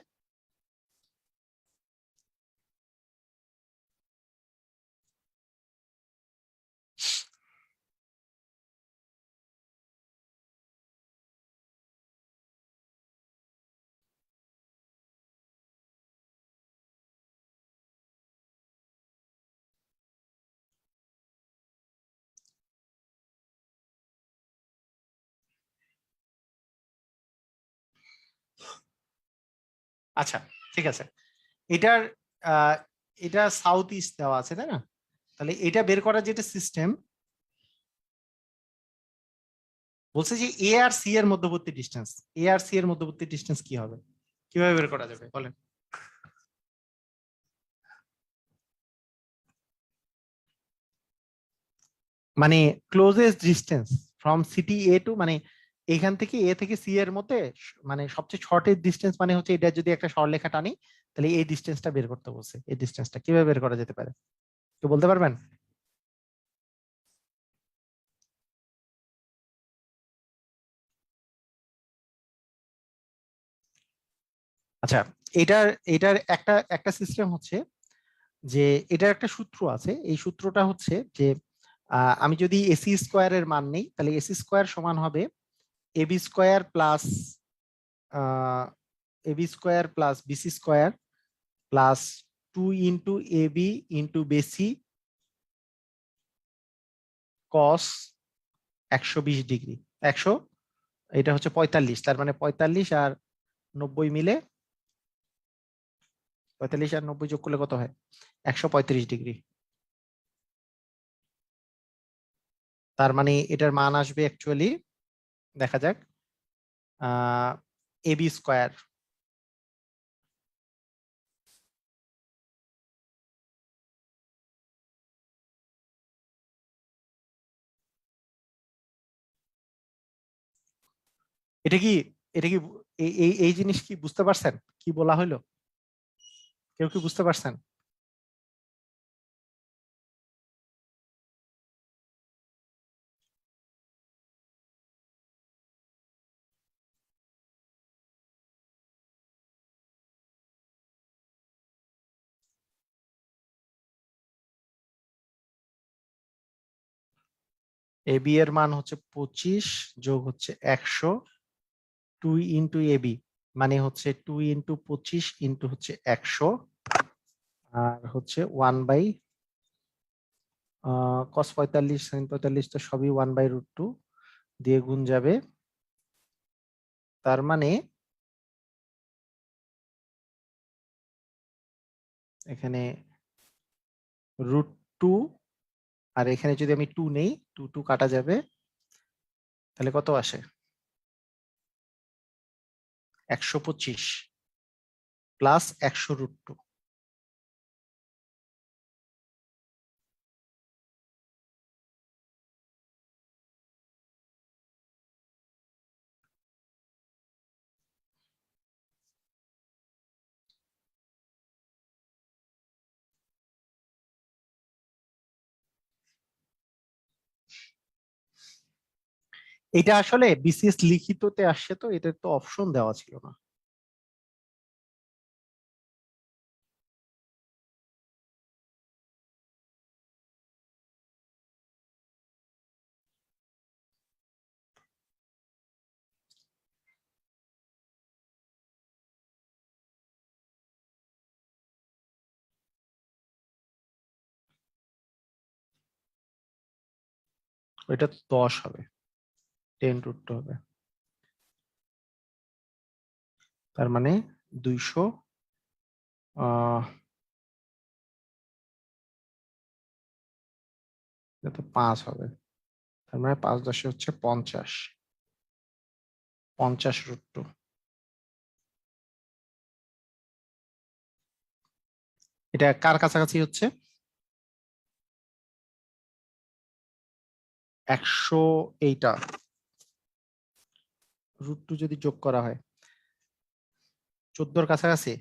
আচ্ছা, ঠিক আছে, এটার এটা সাউথ ইস্ট দেওয়া আছে তাই না, তাহলে এটা বের করার যেটা সিস্টেম বলছে যে এ আর সি এর মধ্যবর্তী ডিস্টেন্স, এ আর সি এর মধ্যবর্তী ডিস্টেন্স কি হবে, কিভাবে বের করা যাবে বলেন? মানে closest distance from city A to, মানে এখান থেকে এ থেকে সি এর মধ্যে মানে সবচেয়ে শর্টেস্ট ডিস্টেন্স, মানে হচ্ছে এটা যদি একটা সরলরেখা টানি তাহলে এই ডিস্টেন্সটা বের করতে বলছে, এই ডিস্টেন্সটা কিভাবে বের করা যেতে পারে, কেউ বলতে পারবেন? আচ্ছা, এটার এটার একটা একটা সিস্টেম হচ্ছে যে এটার একটা সূত্র আছে, এই সূত্রটা হচ্ছে যে আমি যদি এসি স্কোয়ারের মান নেই তাহলে এসি স্কোয়ার সমান হবে AB square plus AB square plus BC square plus 2 into AB into BC cos 120 degree, 100, এটা হচ্ছে 45, তার মানে 45 আর 90 মিলে, 45 আর 90 যোগ করলে কত হয়, 135 ডিগ্রি। তার মানে এটার মান আসবে অ্যাকচুয়ালি, দেখা যাক, এবি স্কোয়ার, এটা কি, এটা কি এই এই এই জিনিস কি বুঝতে পারছেন কি বলা হইলো, কেউ কি বুঝতে পারছেন? এবি এর মান হচ্ছে 25 যোগ হচ্ছে 100, 2 ইন্টু এবি মানে হচ্ছে 2 ইন্টু 25 ইন্টু হচ্ছে 100, আর হচ্ছে 1 বাই cos 45 sin 45 তো সবই 1/√2, দিয়ে গুণ যাবে, তার মানে এখানে √2, আর এখানে যদি আমি 2 নেই, 2 2 কাটা যাবে, তাহলে কত আসে? 125 প্লাস 100√2। এটা আসলে বিসিএস লিখিততে আসছে, তো এটা তো অপশন দেওয়া ছিল না। ওইটা তো 10 হবে, 10√2 হবে, তার মানে 200, এটা তো 5 হবে, তার মানে 5×10 হচ্ছে 50, 50√2। এটা কার কাছাকাছি হচ্ছে? 100, এইটা √2 যদি যোগ করা হয় 14 কাছাকাছি।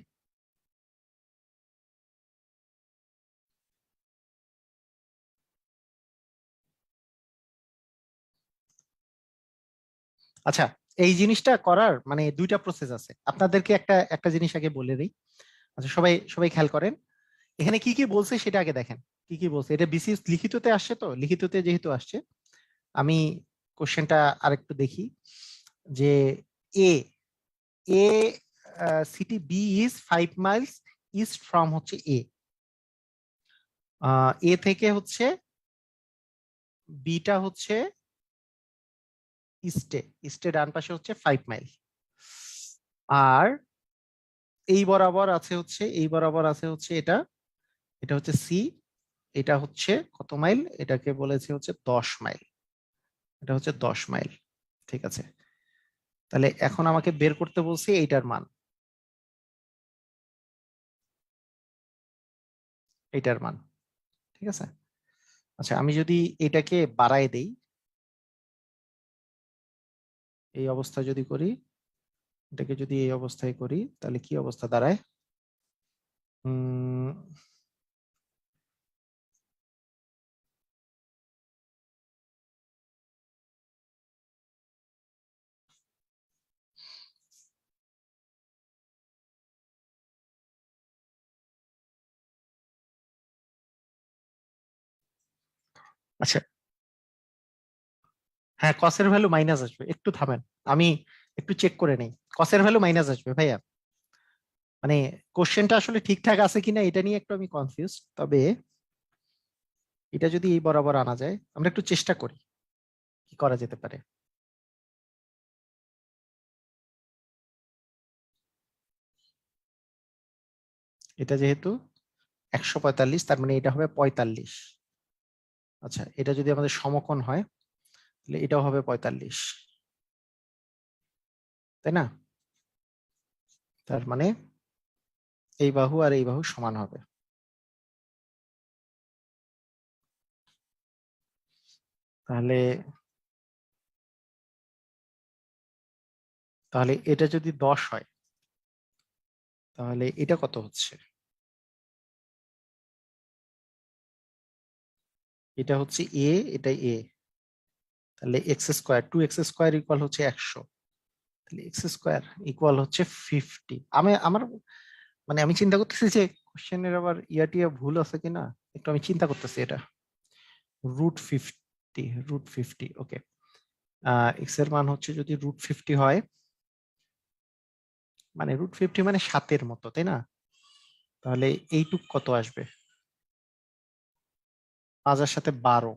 আচ্ছা, এই জিনিসটা করার মানে দুইটা প্রসেস আছে, আপনাদেরকে একটা একটা জিনিস আগে বলে দিই। আচ্ছা, সবাই সবাই খেয়াল করেন, এখানে কি কি বলছে সেটা আগে দেখেন। কি কি বলছে, এটা বিসিএস লিখিততে আসছে, তো লিখিততে যেহেতু আসছে, আমি কোশ্চেনটা আরেকটু দেখি। যে A A city B is 5 miles east from হচ্ছে এ থেকে হচ্ছে বিটা হচ্ছে ইস্টে, ইস্টে ডান পাশে হচ্ছে 5 মাইল, আর এই বরাবর আছে হচ্ছে, এই বরাবর আছে হচ্ছে এটা, এটা হচ্ছে সি, এটা হচ্ছে কত মাইল, এটাকে বলেছে হচ্ছে 10 মাইল, এটা হচ্ছে 10 মাইল। ঠিক আছে, তাহলে এখন আমাকে বের করতে বলছে এইটার মান, এইটার মান। ঠিক আছে, আচ্ছা আমি যদি এটাকে বাড়ায় দেই, এই অবস্থা যদি করি, এটাকে যদি এই অবস্থায় করি, তাহলে কি অবস্থা দাঁড়ায়? উম আচ্ছা, হ্যাঁ কসের ভ্যালু মাইনাস আসবে, একটু থামেন, আমি একটু চেক করে নেই। কসের ভ্যালু মাইনাস আসবে ভাইয়া, মানে কোশ্চেনটা আসলে ঠিকঠাক আছে কিনা এটা নিয়ে একটু আমি কনফিউজ, তবে এটা যদি এই বরাবর আনা যায়, আমরা একটু চেষ্টা করি কি করা যেতে পারে। এটা যেহেতু 145, তার মানে এটা হবে 45। আচ্ছা, এটা যদি আমাদের সমকোণ হয়, তাহলে এটাও হবে 45, তাই না? তার মানে এই বাহু আর এই বাহু সমান হবে। তাহলে তাহলে এটা যদি 10 হয়, তাহলে এটা কত হচ্ছে? এটা হচ্ছে এ, এটা এ, তাহলে x², 2x² ইকুয়াল হচ্ছে 100, তাহলে x² ইকুয়াল হচ্ছে 50। আমার মানে আমি চিন্তা করতেছি যে কোশ্চেনের আবার ইয়াটিয়া ভুল আছে কিনা, একটু আমি চিন্তা করতেছি এটা। √50, √50, ওকে। এক্স এর মান হচ্ছে যদি √50 হয়, মানে √50 মানে 7-এর মতো, তাই না? তাহলে এইটুক কত আসবে? 5 আর 7 12,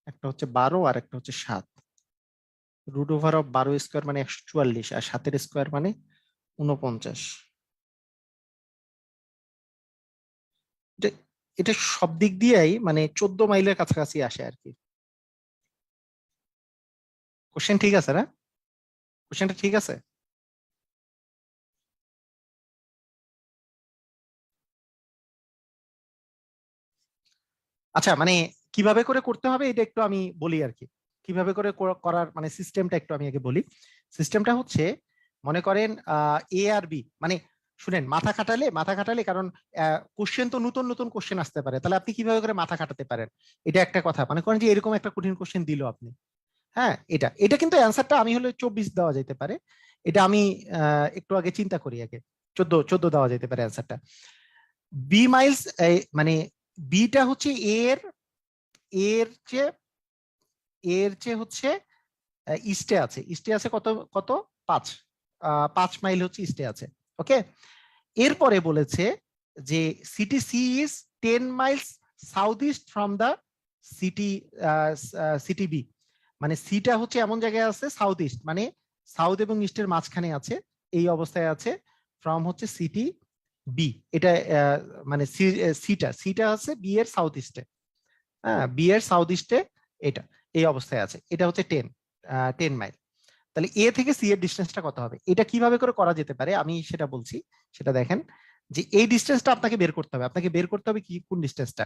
একটা হচ্ছে 12 আর একটা হচ্ছে 7, রুট ওভার অফ 12 স্কোয়ার মানে 144, আর 7 স্কোয়ার মানে 49। এটা এটা সব দিক দিয়েই মানে 14 মাইলের কাছাকাছি আসে আর কি। কোশ্চেন ঠিক আছে না? কোশ্চেনটা ঠিক আছে? আচ্ছা, মানে কিভাবে করে করতে হবে এটা একটু আমি বলি আর কি। কিভাবে করে করার মানে সিস্টেমটা একটু আমি আগে বলি। সিস্টেমটা হচ্ছে, মনে করেন এ আর বি, মানে শুনেন, মাথা খাটালে কারণ কোশ্চেন তো নতুন নতুন কোশ্চেন আসতে পারে, তাহলে আপনি কিভাবে করে মাথা খাটাতে পারেন, এটা একটা কথা। মনে করেন যে এরকম একটা কঠিন কোশ্চেন দিল আপনি, হ্যাঁ, এটা এটা কিন্তু অ্যান্সারটা আমি হলে 24 দেওয়া যেতে পারে। এটা আমি একটু আগে চিন্তা করি, আগে 14 দেওয়া যেতে পারে অ্যান্সারটা। বি মাইলস, মানে বিটা হচ্ছে এর এর চেয়ে এর চেয়ে হচ্ছে ইস্টে আছে কত কত 5, 5 মাইল হচ্ছে ইস্টে আছে। ওকে, এরপরে বলেছে যে city C is 10 miles south east from the city city B. মানে সিটা হচ্ছে এমন জায়গায় আছে সাউথ ইস্ট, মানে সাউথ এবং ইস্টের মাঝখানে আছে, এই অবস্থায় আছে, ফ্রম হচ্ছে সিটি বি। এটা মানে সিটা সিটা আছে বি এর সাউথ ইস্টে, হ্যাঁ, বি এর সাউথ ইস্টে, এটা এই অবস্থায় আছে, এটা হচ্ছে 10 মাইল। তাহলে এ থেকে সি এর ডিস্টেন্সটা কত হবে, এটা কিভাবে করে করা যেতে পারে আমি সেটা বলছি। সেটা দেখেন, যে এই ডিস্টেন্সটা আপনাকে বের করতে হবে, আপনাকে বের করতে হবে কি কোন ডিস্টেন্সটা,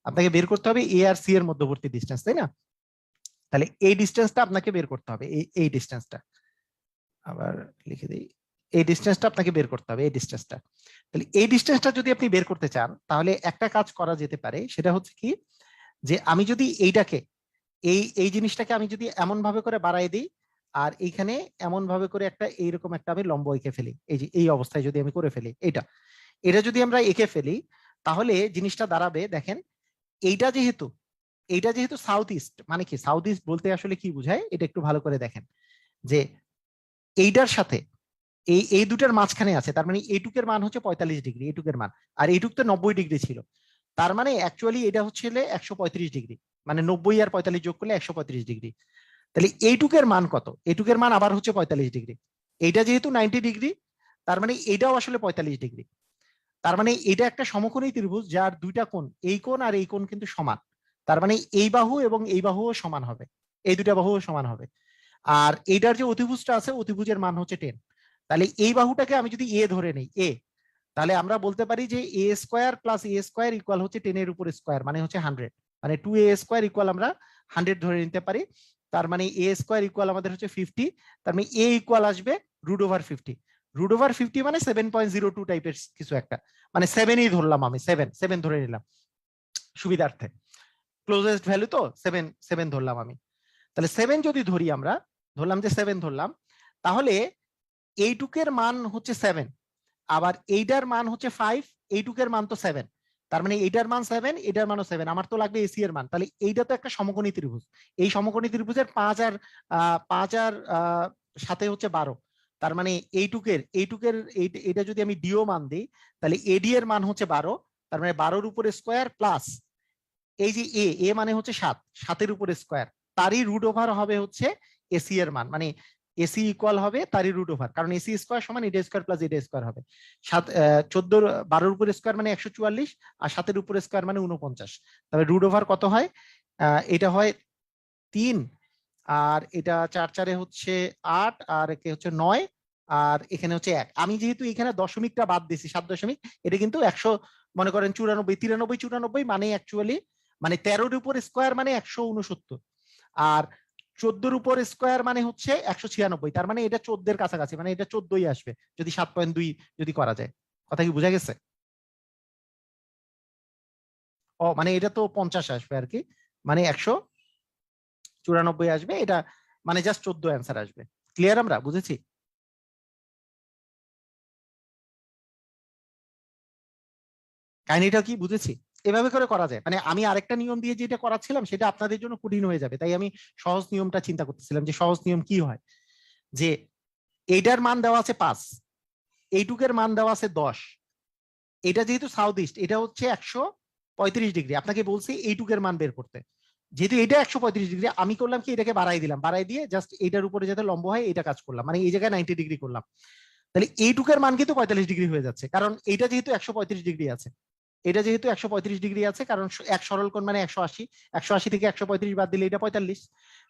আপনাকে বের করতে হবে এ আর সি এর মধ্যবর্তী ডিস্টেন্স, তাই না? তাহলে এই ডিস্টেন্সটা আপনাকে বের করতে হবে, এই ডিস্টেন্সটা আবার লিখে দিই, এই ডিস্টেন্সটা আপনাকে বের করতে হবে, এই ডিস্টেন্সটা। তাহলে এই ডিস্টেন্সটা যদি আপনি বের করতে চান, তাহলে একটা কাজ করা যেতে পারে, সেটা হচ্ছে কি, যে আমি যদি এইটাকে এই এই জিনিসটাকে আমি যদি এমন ভাবে করে বাড়াই দিই, আর এইখানে এমন ভাবে করে একটা এইরকম একটা আমি লম্ব এঁকে ফেলি, এই যে এই অবস্থায় যদি আমি করে ফেলি, এটা এটা যদি আমরা এঁকে ফেলি, তাহলে জিনিসটা দাঁড়াবে, দেখেন, এইটা যেহেতু এইটা যেহেতু সাউথ ইস্ট, মানে কি সাউথ ইস্ট বলতে আসলে কি বোঝায় এটা একটু ভালো করে দেখেন, যে এইটার সাথে এই এই দুটার মাঝখানে আছে, তার মানে এইটুকের মান হচ্ছে 45 ডিগ্রি, এইটুকের মান, আর এইটুক তো 90 ডিগ্রি ছিল, তার মানে অ্যাকচুয়ালি এটা হচ্ছে 135 ডিগ্রি, মানে 90 আর 45 যোগ করলে 135 ডিগ্রি। তাহলে এইটুকের মান কত, এইটুকের মান আবার হচ্ছে 45 ডিগ্রি, এইটা যেহেতু 90 ডিগ্রি, তার মানে এইটাও আসলে 45 ডিগ্রি। তার মানে এটা একটা সমকোণী ত্রিভুজ যার দুইটা কোণ, এই কোণ আর এই কোণ কিন্তু সমান, তার মানে এই বাহু এবং এই বাহুও সমান হবে, এই দুটা বাহুও সমান হবে। আর এইটার যে অতিভুজটা আছে, অতিভুজের মান হচ্ছে 10। তাহলে এই বাহুটাকে আমি যদি এ ধরে নেই, এ, তাহলে আমরা বলতে পারি যে এ স্কোয়ার প্লাস এ স্কোয়ার ইকুয়াল হচ্ছে 10 এর উপর স্কোয়ার, মানে হচ্ছে 100, মানে 2a স্কোয়ার ইকুয়াল আমরা 100 ধরে নিতে পারি। তার মানে এ স্কোয়ার ইকুয়াল আমাদের হচ্ছে 50, তার মানে এ ইকুয়াল আসবে √50। √50 মানে 7.02 টাইপের কিছু একটা, মানে 7ই ধরলাম, আমি 7 ধরে নিলাম সুবিধার্থে, ক্লোজেস্ট ভ্যালু তো 7 ধরলাম আমি। তাহলে 7 যদি ধরি, আমরা ধরলাম যে 7 ধরলাম, তাহলে এইটুকের মান হচ্ছে 7, আবার এইটার মান হচ্ছে 5, এইটুকের মান তো 7, তার মানে এইটার মান 7, এটার মানও 7, আমার তো লাগবে এসি এর মান। তাহলে এইটা তো একটা সমকোণী ত্রিভুজ, এই সমকোণী ত্রিভুজের 5 আর সাথে হচ্ছে 12, তার মানে এইটুকের এইটা যদি আমি ডিও মান দিই, তাহলে এডি এর মান হচ্ছে 12, তার মানে 12-র উপরে স্কোয়ার প্লাস এই যে এ মানে হচ্ছে 7, 7-এর উপরে স্কোয়ার, তারই রুট ওভার হবে হচ্ছে এসি এর মান, মানে এসি ইকুয়াল হবে তারই রুট ওভার, কারণ এসি স্কোয়ার সমান এটা স্কোয়ার প্লাস এটা স্কোয়ার হবে। 14 12-র উপরে স্কোয়ার মানে 144, আর 7-এর উপরে স্কোয়ার মানে 49, তবে রুট ওভার কত হয়, এটা হয় 3, আর এটা 4 4-এ হচ্ছে 8, আর একে হচ্ছে 9, আর এখানে হচ্ছে 1। আমি যেহেতু এখানে দশমিকটা বাদ দিছি 7 দশমিক, এটা কিন্তু 100, মনে করেন 94 93 94 মানে অ্যাকচুয়ালি, মানে 13-র উপর স্কোয়ার মানে 169, আর 14-র উপর স্কোয়ার মানে হচ্ছে 196, তার মানে এটা 14-এর কাছাকাছি, মানে এটা 14ই আসবে যদি 7.2 যদি করা যায়। কথা কি বোঝা গেছে? ও মানে এটা তো 50 আসবে আর কি, মানে 194 আসবে এটা, মানে জাস্ট 14 অ্যান্সার আসবে। ক্লিয়ার, আমরা বুঝেছি? কাহিনীটা কি বুঝেছি? এভাবে করে করা যায়, মানে আমি আরেকটা নিয়ম দিয়ে যেটা করাচ্ছিলাম সেটা আপনাদের জন্য কঠিন হয়ে যাবে, তাই আমি সহজ নিয়মটা চিন্তা করতেছিলাম যে সহজ নিয়ম কি হয়, যে এইটার মান দেওয়া আছে 5, এইটুকের মান দেওয়া আছে 10, এটা যেহেতু সাউথ ইস্ট, এটা হচ্ছে 135 ডিগ্রি, আপনাকে বলছি এইটুকের মান বের করতে, যেহেতু এটা 135 ডিগ্রি, আমি করলাম কি এটাকে বাড়াই দিলাম, বাড়াই দিয়ে জাস্ট এইটার উপরে যাতে লম্ব হয় এটা কাজ করলাম, মানে এই জায়গায় 90 ডিগ্রি করলাম। তাহলে এইটুকের মান কিন্তু 45 ডিগ্রি হয়ে যাচ্ছে, কারণ এটা যেহেতু 135 ডিগ্রি আছে, এটা যেহেতু 135 ডিগ্রি আছে, কারণ এক সরল কোণ মানে 180, 180 থেকে 135 বাদ দিলে এটা 45।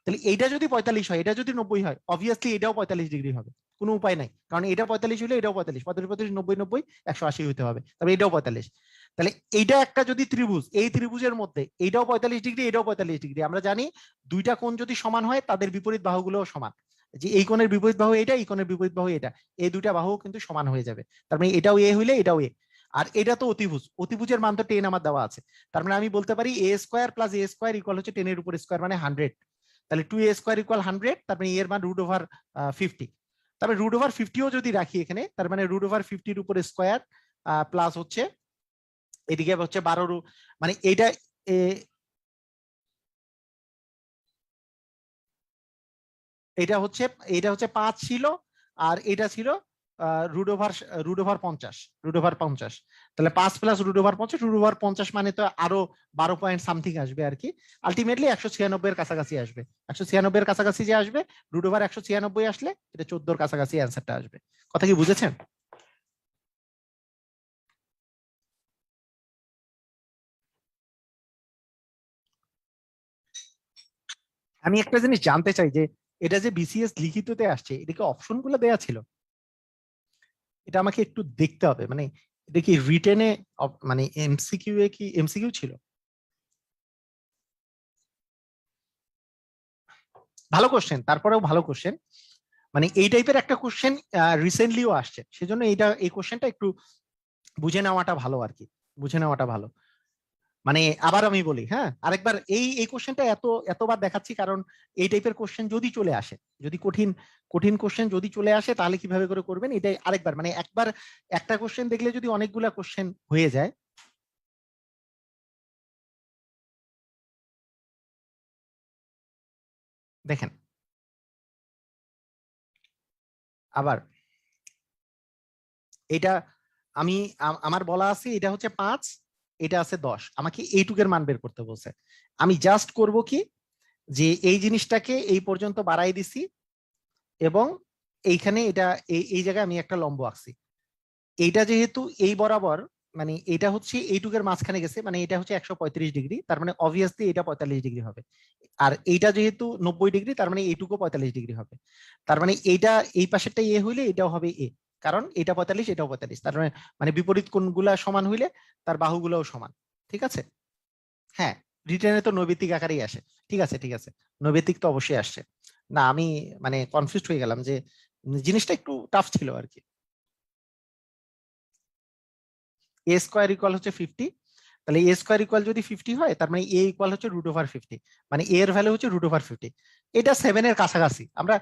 তাহলে এটা যদি 45 হয়, এটা যদি 90 হয়, অবভিয়াসলি এটাও 45 ডিগ্রি হবে, কোনো উপায় নাই, কারণ এটা 45 হলে এটাও 45, 45 45 90 90 180 হতে হবে, তবে এটাও 45। তাহলে এইটা একটা যদি ত্রিভুজ, এই ত্রিভুজের মধ্যে এইটাও 45 ডিগ্রি, এটাও 45 ডিগ্রি, আমরা জানি দুইটা কোণ যদি সমান হয় তাদের বিপরীত বাহুগুলোও সমান, যে এই কোণের বিপরীত বাহু এটা, এই কোণের বিপরীত বাহু এটা, এই দুইটা বাহু কিন্তু সমান হয়ে যাবে, তার মানে এটাও এ হইলে এটাও এ। আর এটা তো অতিভুজ, অতিভুজের মান তো 10 আমার দেওয়া আছে, তার মানে আমি বলতে পারি এ স্কোয়ার প্লাস এ স্কোয়ার ইকুয়াল হচ্ছে 10 এর উপর স্কোয়ার মানে 100। তাহলে 2a স্কোয়ার ইকুয়াল 100, তার মানে এর মান √50। তারপরে √50ও যদি রাখি এখানে, তার মানে √50 উপর স্কোয়ার প্লাস হচ্ছে এদিকে হচ্ছে 12, মানে এইটা এটা হচ্ছে, এটা হচ্ছে 5 ছিল, আর এটা ছিল √50, √50। তাহলে 5 প্লাস √50, √50 মানে তো আরো 12 পয়েন্ট সামথিং আসবে আর কি, আলটিমেটলি 196 এর কাছাকাছি আসবে। 196 এর কাছাকাছি যে আসবে, √196 আসলে এটা 14 কাছাকাছি অ্যান্সারটা আসবে। কথা কি বুঝেছেন? আমি একটা জিনিস জানতে চাই যে এটা যে বিসিএস লিখিততে আসছে, এটা কি অপশন গুলো দেয়া ছিল? এটা আমাকে একটু দেখতে হবে, মানে এটা কি রিটেনে, মানে এমসিকিউ এ কি এমসিকিউ ছিল? ভালো কোশ্চেন, তারপরেও ভালো কোশ্চেন, মানে এই টাইপের একটা কোশ্চেন রিসেন্টলিও আসছে, সেজন্য এই কোশ্চেনটা একটু বুঝে নেওয়াটা ভালো আর কি, বুঝে নেওয়াটা ভালো। মানে আবার আমি বলি, হ্যাঁ আরেকবার, এই কোশ্চেনটা এতবার দেখাচ্ছি কারণ এই টাইপের কোশ্চেন যদি চলে আসে, যদি কঠিন কঠিন কোশ্চেন যদি চলে আসে, তাহলে কিভাবে করে করবেন এটাই আরেকবার, মানে একবার একটা কোশ্চেন দেখলে যদি অনেকগুলা কোশ্চেন হয়ে যায়। দেখেন আবার, এটা আমি আমার বলা আছে এটা হচ্ছে 5, এটা আছে 10, আমাকে এইটুকের মান বের করতে বলছে। আমি জাস্ট করব কি, যে এই জিনিসটাকে এই পর্যন্ত বাড়াই দিছি, এবং এইখানে এটা এই জায়গায় আমি একটা লম্ব আঁকছি, এইটা যেহেতু এই বরাবর, মানে এটা হচ্ছে এইটুকের মাঝখানে গেছে, মানে এটা হচ্ছে 135 ডিগ্রি, তার মানে অবভিয়াসলি এটা 45 ডিগ্রি হবে। আর এইটা যেহেতু 90 ডিগ্রি, তার মানে এইটুকু 45 ডিগ্রি হবে। তার মানে এইটা এই পাশেরটা এ হইলে এটাও হবে এ, কারণ এটা 45 এটাও 45, তার মানে মানে বিপরীত কোণগুলা সমান হইলে তার বাহুগুলোও সমান। ঠিক আছে? হ্যাঁ, রিটেনে তো নৈবেতিক আকারেই আসে। ঠিক আছে ঠিক আছে, নৈবেতিক তো অবশ্যই আসছে। না আমি মানে কনফিউজড হয়ে গেলাম যে জিনিসটা একটু টাফ ছিল আর কি। এ স্কোয়ার ইকুয়াল হচ্ছে 50, তাহলে এ স্কোয়ার ইকুয়াল যদি 50 হয়, তার মানে এ ইকুয়াল হচ্ছে √50, মানে এ এর ভ্যালু হচ্ছে √50। এটা 7 এর কাছাকাছি, আমরা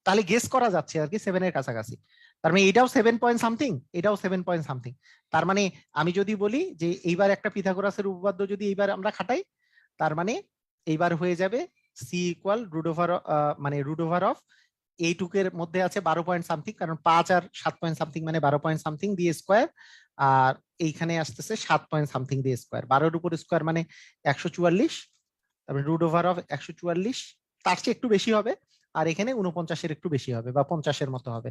তাহলে গেস করা যাচ্ছে আর কি 7 এর কাছাকাছি। তার মানে এটাও 7 পয়েন্ট সামথিং, এটাও 7 পয়েন্ট সামথিং। তার মানে আমি যদি বলি যে এইবার একটা পিথাগোরাসের উপপাদ্য যদি এইবার আমরা খাটাই, তার মানে এইবার হয়ে যাবে সি ইকুয়াল √, মানে √, এইটুকের মধ্যে আছে 12 পয়েন্ট সামথিং, কারণ 5 আর 7 পয়েন্ট সামথিং মানে 12 পয়েন্ট সামথিং দিয়ে স্কোয়ার, আর এইখানে আসতেছে 7 পয়েন্ট সামথিং দিয়ে স্কোয়ার, 12-এর উপর স্কোয়ার মানে 144, তারপরে √, 144, তার চেয়ে একটু বেশি হবে, আর এখানে 49-এর একটু বেশি হবে বা 50-এর মতো হবে।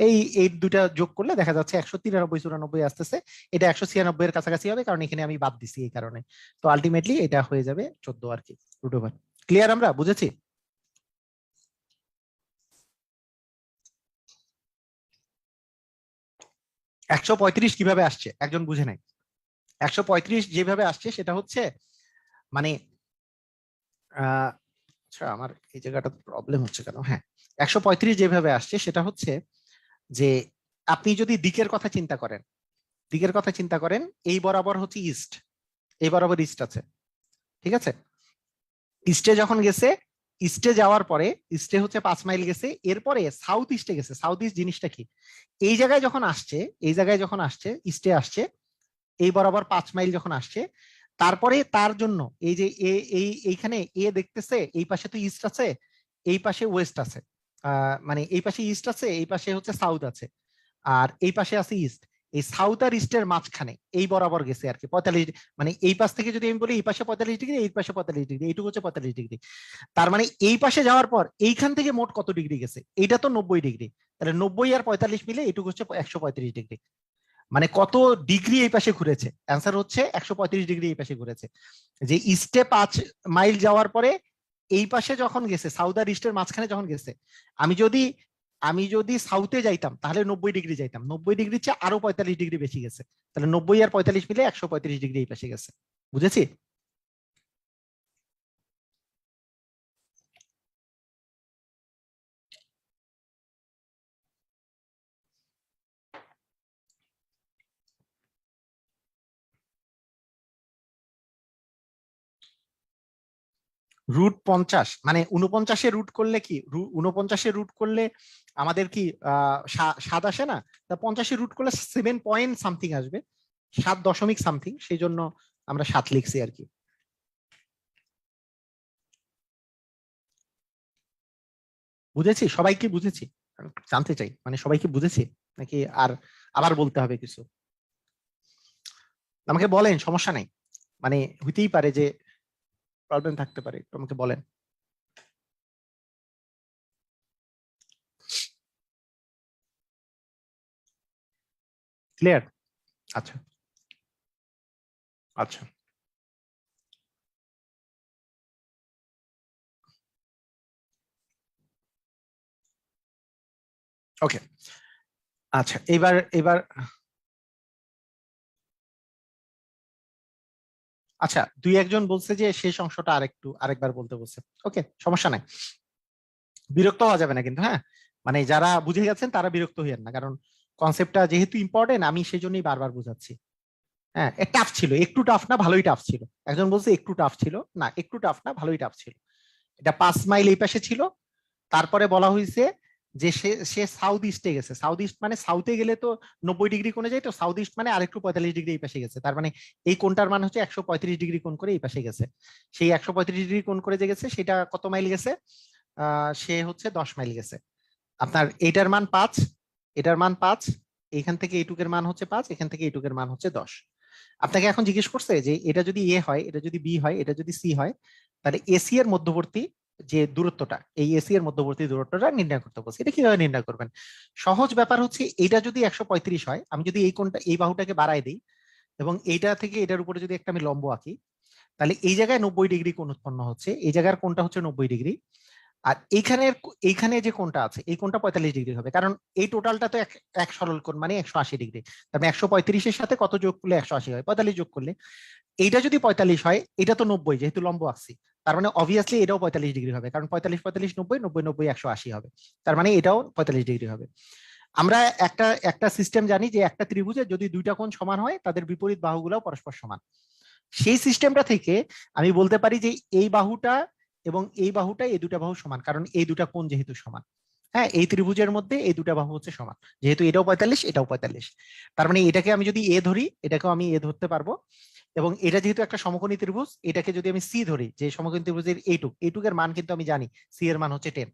এই দুইটা যোগ করলে দেখা যাচ্ছে 193-94 আসতেছে, এটা 196 এর কাছাকাছি হবে, কারণ এখানে আমি বাদ দিছি এই কারণে। তো আলটিমেটলি এটা হয়ে যাবে 14 আর কি, √। ক্লিয়ার, আমরা বুঝেছি? 135 কিভাবে আসছে একজন বুঝে নাই। 135 যেভাবে আসছে সেটা হচ্ছে, মানে আচ্ছা আমার এই জায়গাটা প্রবলেম হচ্ছে কেন, হ্যাঁ 135 যেভাবে আসছে সেটা হচ্ছে যে আপনি যদি দিকের কথা চিন্তা করেন, দিকের কথা চিন্তা করেন, এই বরাবর হচ্ছে ইস্ট, এই বরাবর ইস্ট আছে, ঠিক আছে? ইস্টে যখন গেছে, ইস্টে যাওয়ার পরে, ইস্টে হচ্ছে 5 মাইল গেছে, এরপরে সাউথ ইস্টে গেছে। সাউথ ইস্ট জিনিসটা কি? এই জায়গায় যখন আসছে, এই জায়গায় যখন আসছে, ইস্টে আসছে, এই বরাবর 5 মাইল যখন আসছে, তারপরে তার জন্য এই যে এইখানে এ দেখতেছে, এই পাশে তো ইস্ট আছে, এই পাশে ওয়েস্ট আছে, মানে এই পাশে ইস্ট আছে, এই পাশে হচ্ছে সাউথ আছে, আর এই পাশে আছে ইস্ট। এই সাউথ আর ইস্টের মাঝখানে এই বরাবর গেছে আর কি 45, মানে এই পাশ থেকে যদি আমি বলি এই পাশে 45 ডিগ্রি, এই পাশে 45 ডিগ্রি, এইটুকু হচ্ছে 45 ডিগ্রি। তার মানে এই পাশে যাওয়ার পর এইখান থেকে মোট কত ডিগ্রি গেছে, এইটা তো 90 ডিগ্রি, তাহলে 90 আর 45 মিলে এইটুকু হচ্ছে 135 ডিগ্রি। মানে কত ডিগ্রি এই পাশে ঘুরেছে, অ্যান্সার হচ্ছে 135 ডিগ্রি এই পাশে ঘুরেছে। যে ইস্টে 5 মাইল যাওয়ার পরে এই পাশে যখন গেছে, সাউথ আর ইস্টের মাঝখানে যখন গেছে, আমি যদি সাউথে যাইতাম তাহলে 90 ডিগ্রি যাইতাম, 90 ডিগ্রির চেয়ে আরো 45 ডিগ্রি বেশি গেছে, তাহলে 90 আর 45 মিলে 135 ডিগ্রি এই পাশে গেছে। বুঝেছি? √50 মানে 49-এ রুট করলে কি, 49-এ রুট করলে আমাদের কি 7 আসে না? তা 50-এ রুট করলে 7 পয়েন্ট সামথিং আসবে, 7 দশমিক সামথিং, সেই জন্য আমরা 7 লিখছি আর কি। বুঝেছি? সবাই কি বুঝেছি? আমি জানতে চাই মানে সবাই কি বুঝেছি, নাকি আর আবার বলতে হবে কিছু? আমাকে বলেন, সমস্যা নাই, মানে হইতেই পারে যে প্রবলেম থাকতে পারে, একটু আমাকে বলেন। ক্লিয়ার? আচ্ছা আচ্ছা, ওকে। আচ্ছা, এবার এবার আচ্ছা, দুই একজন বলছে যে শেষ অংশটা আরেকবার বলতে বলছে। ওকে, সমস্যা নাই, বিরক্ত হওয়া যাবে না কিন্তু, হ্যাঁ। মানে যারা বুঝে গেছেন তারা বিরক্ত হইয়েন না, কারণ কনসেপ্টটা যেহেতু ইম্পর্টেন্ট, আমি সেই জন্যই বারবার বুঝাচ্ছি। হ্যাঁ, টাফ ছিল, একটু টাফ না, ভালোই টাফ ছিল। একজন বলছে একটু টাফ ছিল, না একটু টাফ না, ভালোই টাফ ছিল। এটা 5 মাইল এই পাশে ছিল, তারপরে বলা হয়েছে যে সে সে সাউথ ইস্টে গেছে। সাউথ ইস্ট মানে সাউথে গেলে তো 90 ডিগ্রি কোণে যায়, তো সাউথ ইস্ট মানে আরেকটু 45 ডিগ্রি এই পাশে গেছে, তার মানে এই কোণটার মান হচ্ছে 135 ডিগ্রি কোণ করে এই পাশে গেছে। সেই 135 ডিগ্রি কোণ করে যে গেছে সেটা কত মাইল গেছে? সে হচ্ছে 10 মাইল গেছে। আপনার এটার মান 5, এটার মান 5, এখান থেকে এইটুকের মান হচ্ছে 5, এখান থেকে এইটুকের মান হচ্ছে 10। আপনাকে এখন জিজ্ঞেস করছে যে এটা যদি এ হয়, এটা যদি বি হয়, এটা যদি সি হয়, তাহলে এসি এর মধ্যবর্তী যে দূরত্বটা, এই এসি এর মধ্যবর্তী দূরত্বটা নির্ণয় করতে বলছে। এটা কিভাবে নির্ণয় করবেন? সহজ ব্যাপার হচ্ছে, এটা যদি 135 হয়, আমি যদি এই কোণটা, এই বাহুটাকে বাড়াই দিই এবং এইটা থেকে এটার উপরে যদি একটা আমি লম্ব আঁকি, তাহলে এই জায়গায় 90 ডিগ্রি কোণ উৎপন্ন হচ্ছে, এই জায়গার কোণটা হচ্ছে 90 ডিগ্রি। আর এইখানে যে কোণটা আছে এই কোণটা 45 ডিগ্রি হবে, কারণ এই টোটালটা তো এক সরল কোণ মানে 180 ডিগ্রি। তার মানে 135-এর সাথে কত যোগ করলে 180 হয়? 45 যোগ করলে। এইটা যদি 45 হয়, এটা তো 90, যেহেতু লম্ব আঁকছি, তার মানে অবভিয়াসলি এটাও 45 ডিগ্রি হবে, কারণ 45 45 90, 90 90 180 হবে, তার মানে এটাও 45 ডিগ্রি হবে। আমরা একটা একটা সিস্টেম জানি যে একটা ত্রিভুজে যদি দুইটা কোণ সমান হয়, তাদের বিপরীত বাহুগুলোও পরস্পর সমান। সেই সিস্টেমটা থেকে আমি বলতে পারি যে এই বাহুটা এবং এই বাহুটা, এই দুটা বাহু সমান, কারণ এই দুটা কোণ যেহেতু সমান। হ্যাঁ, এই ত্রিভুজের মধ্যে এই দুটা বাহু হচ্ছে সমান, যেহেতু এটাও 45 এটাও 45। তার মানে এটাকে আমি যদি এ ধরি, এটাকেও আমি এ ধরতে পারবো, এবং এটা যেহেতু একটা সমকোণী ত্রিভুজ, এটাকে যদি আমি সি ধরি, যে সমকোণী ত্রিভুজের এইটুকের মান কিন্তু আমি জানি, সি এর মান হচ্ছে 10।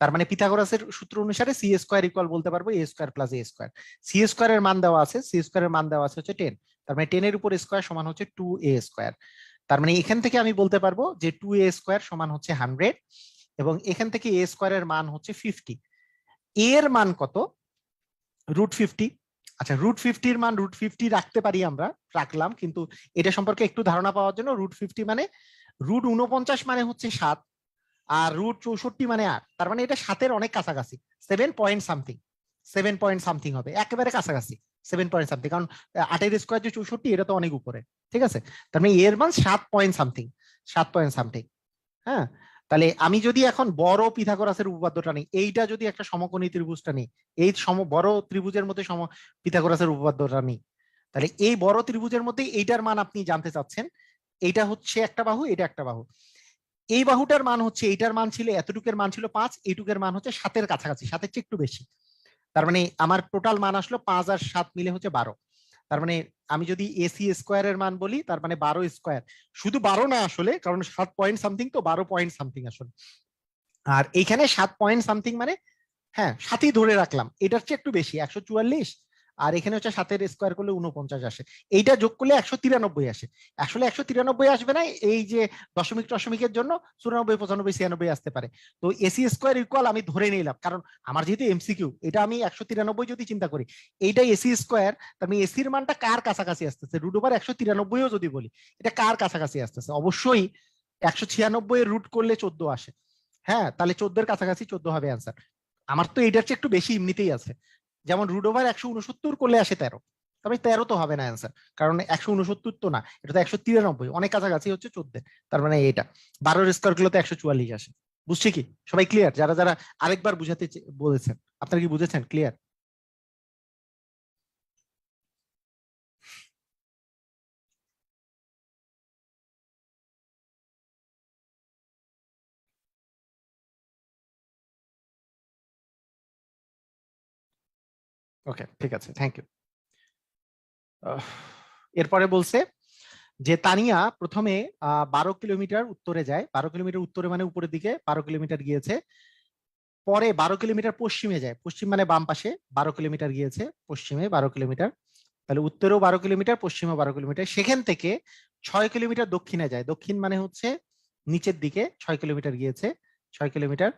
তার মানে পিথাগোরাসের সূত্র অনুসারে সি স্কোয়ার ইকুয়াল বলতে পারবো এ স্কোয়ার প্লাস এ স্কোয়ার। সি স্কোয়ার এর মান দেওয়া আছে, সি স্কোয়ার এর মান দেওয়া আছে হচ্ছে 10, তার মানে 10 এর উপর স্কোয়ার সমান হচ্ছে 2a স্কোয়ার। তার মানে এখান থেকে আমি বলতে পারবো যে 2a স্কোয়ার সমান হচ্ছে 100, এবং এখান থেকে এ স্কোয়ার এর মান হচ্ছে 50। এর মান কত? √50। আচ্ছা, √50 মান √50 রাখতে পারি আমরা, রাখলাম, কিন্তু এটা সম্পর্কে একটু ধারণা পাওয়ার জন্য, √50 মানে √49 মানে হচ্ছে 7, আর √64 মানে 8, তার মানে এটা 7-এর অনেক কাছাকাছি, 7 পয়েন্ট সামথিং, 7 পয়েন্ট সামথিং হবে, একেবারে কাছাকাছি 7 পয়েন্ট সামথিং, কারণ 8-এর স্কোয়ার যে 64, এটা তো অনেক উপরে। ঠিক আছে, তার মানে এর মান 7 পয়েন্ট সামথিং, 7 পয়েন্ট সামথিং। হ্যাঁ, তাহলে আমি যদি এখন বড় পিথাগোরাসের উপপাদ্যটা নিই, এইটা যদি একটা সমকোণী ত্রিভুজটা নিই, এই বড় ত্রিভুজের মধ্যে পিথাগোরাসের উপপাদ্যটা নিই, তাহলে এই বড় ত্রিভুজের মধ্যে এইটার মান আপনি জানতে চাচ্ছেন। এইটা হচ্ছে একটা বাহু, এটা একটা বাহু, এই বাহুটার মান হচ্ছে, এইটার মান ছিল, এতটুকের মান ছিল 5, এইটুকের মান হচ্ছে 7-এর কাছাকাছি, 7-এর চেয়ে একটু বেশি। তার মানে আমার টোটাল মান আসলো 5 আর 7 মিলে হচ্ছে 12। তার মানে আমি যদি এসি স্কোয়ারের মান বলি, তার মানে 12 স্কোয়ার, শুধু 12 না আসলে, কারণ 7 পয়েন্ট সামথিং, তো 12 পয়েন্ট সামথিং আসলে। আর এইখানে 7 পয়েন্ট সামথিং মানে, হ্যাঁ 7ই ধরে রাখলাম, এটার চেয়ে একটু বেশি, 144 আর এখানে হচ্ছে 7 এর স্কোয়ার করলে 49 আসে। এইটা যোগ করলে 193 আসে। আসলে 193 আসবে না, এই যে দশমিক টশমিকের জন্য 94, 95, 96 আসতে পারে। তো এসি স্কোয়ার ইকুয়াল আমি ধরে নিলাম, কারণ আমার যেহেতু এমসিকিউ, এটা আমি 193 যদি চিন্তা করি, এইটাই এসি স্কোয়ার, তার মানে এসির মানটা কার কাছাকাছি আসতেছে, √193 যদি বলি, এটা কার কাছাকাছি আসতেছে? অবশ্যই 196 এর রুট করলে 14 আসে। হ্যাঁ, তাহলে 14 এর কাছাকাছি 14 হবে অ্যান্সার। আমার তো এটার চেয়ে একটু বেশি এমনিতেই আছে, যেমন √169 করলে আসে 13, তবে 13 তো হবে না অ্যান্সার, কারণ 169 তো না, এটা তো 193, অনেক কাছাকাছি হচ্ছে 14। তার মানে এটা 12 স্কোয়ার গুলো তো 144 আসে। বুঝছি কি সবাই ক্লিয়ার? যারা যারা আরেকবার বুঝাতে বলেছেন, আপনারা কি বুঝেছেন? ক্লিয়ার? ওকে, ঠিক আছে, থ্যাংক ইউ। এরপরে বলছে যে তানিয়া প্রথমে 12 কিলোমিটার উত্তরে যায়, 12 কিলোমিটার উত্তরে মানে উপরের দিকে 12 কিলোমিটার গিয়েছে, পরে 12 কিলোমিটার পশ্চিমে যায়, পশ্চিম মানে বাম পাশে, 12 কিলোমিটার গিয়েছে পশ্চিমে 12 কিলোমিটার, তাহলে উত্তরেও 12 কিলোমিটার, পশ্চিমেও 12 কিলোমিটার, সেখান থেকে 6 কিলোমিটার দক্ষিণে যায়, দক্ষিণ মানে হচ্ছে নিচের দিকে 6 কিলোমিটার গিয়েছে, 6 কিলোমিটার।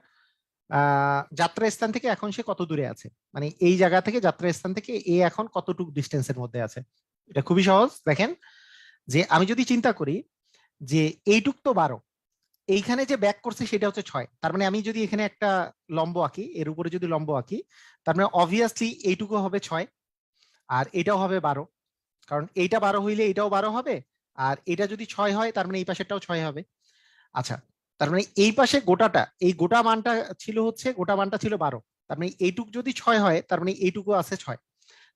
যাত্রা স্থান থেকে এখন সে কত দূরে আছে, মানে এই জায়গা থেকে যাত্রা স্থান থেকে এ এখন কতটুকু ডিস্টেন্সের মধ্যে আছে? এটা খুবই সহজ, দেখেন যে আমি যদি চিন্তা করি যে এইটুক তো 12, এইখানে যে ব্যাক করছে সেটা হচ্ছে 6, তার মানে আমি যদি এখানে একটা লম্ব আঁকি, এর উপরে যদি লম্ব আঁকি, তার মানে অবভিয়াসলি এইটুকু হবে 6, আর এটাও হবে 12, কারণ এইটা 12 হইলে এটাও 12 হবে, আর এটা যদি 6 হয় তার মানে এই পাশেরটাও 6 হবে। আচ্ছা, তার মানে এই পাশে গোটাটা, এই গোটা মানটা ছিল হচ্ছে, গোটা মানটা ছিল 12, তার মানে এইটুক যদি 6 হয় তার মানে এইটুকু আছে 6,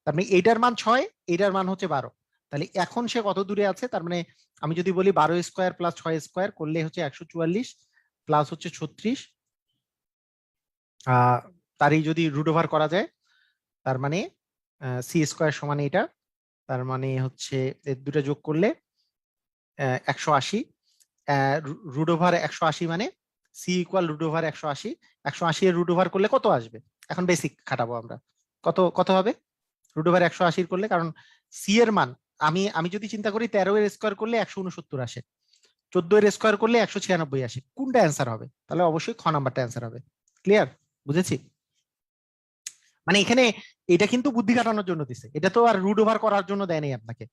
তার মানে এইটার মান 6, এইটার মান হচ্ছে 12, তাহলে এখন সে কত দূরে আছে? তার মানে আমি যদি বলি 12 স্কোয়ার প্লাস 6 স্কোয়ার করলে হচ্ছে 144 প্লাস হচ্ছে 36, তারই যদি রুট ওভার করা যায়, তার মানে সি স্কোয়ার সমান এটা, তার মানে হচ্ছে এর দুটো যোগ করলে 180, রুট ওভার 180 মানে সি ইকুয়াল √180, 180 এর রুট ওভার করলে কত আসবে? এখন বেসিক খাটাবো আমরা, কত কত হবে √180 করলে, কারণ সি এর মান, আমি আমি যদি চিন্তা করি 13 এর স্কোয়ার করলে 169 আসে, 14 এর স্কোয়ার করলে 196 আসে, কোনটা অ্যান্সার হবে? তাহলে অবশ্যই খ নাম্বারটা অ্যান্সার হবে। ক্লিয়ার? বুঝেছি? মানে এখানে এটা কিন্তু বুদ্ধি কাটানোর জন্য দিছে, এটা তো আর রুট ওভার করার জন্য দেয়নি আপনাকে,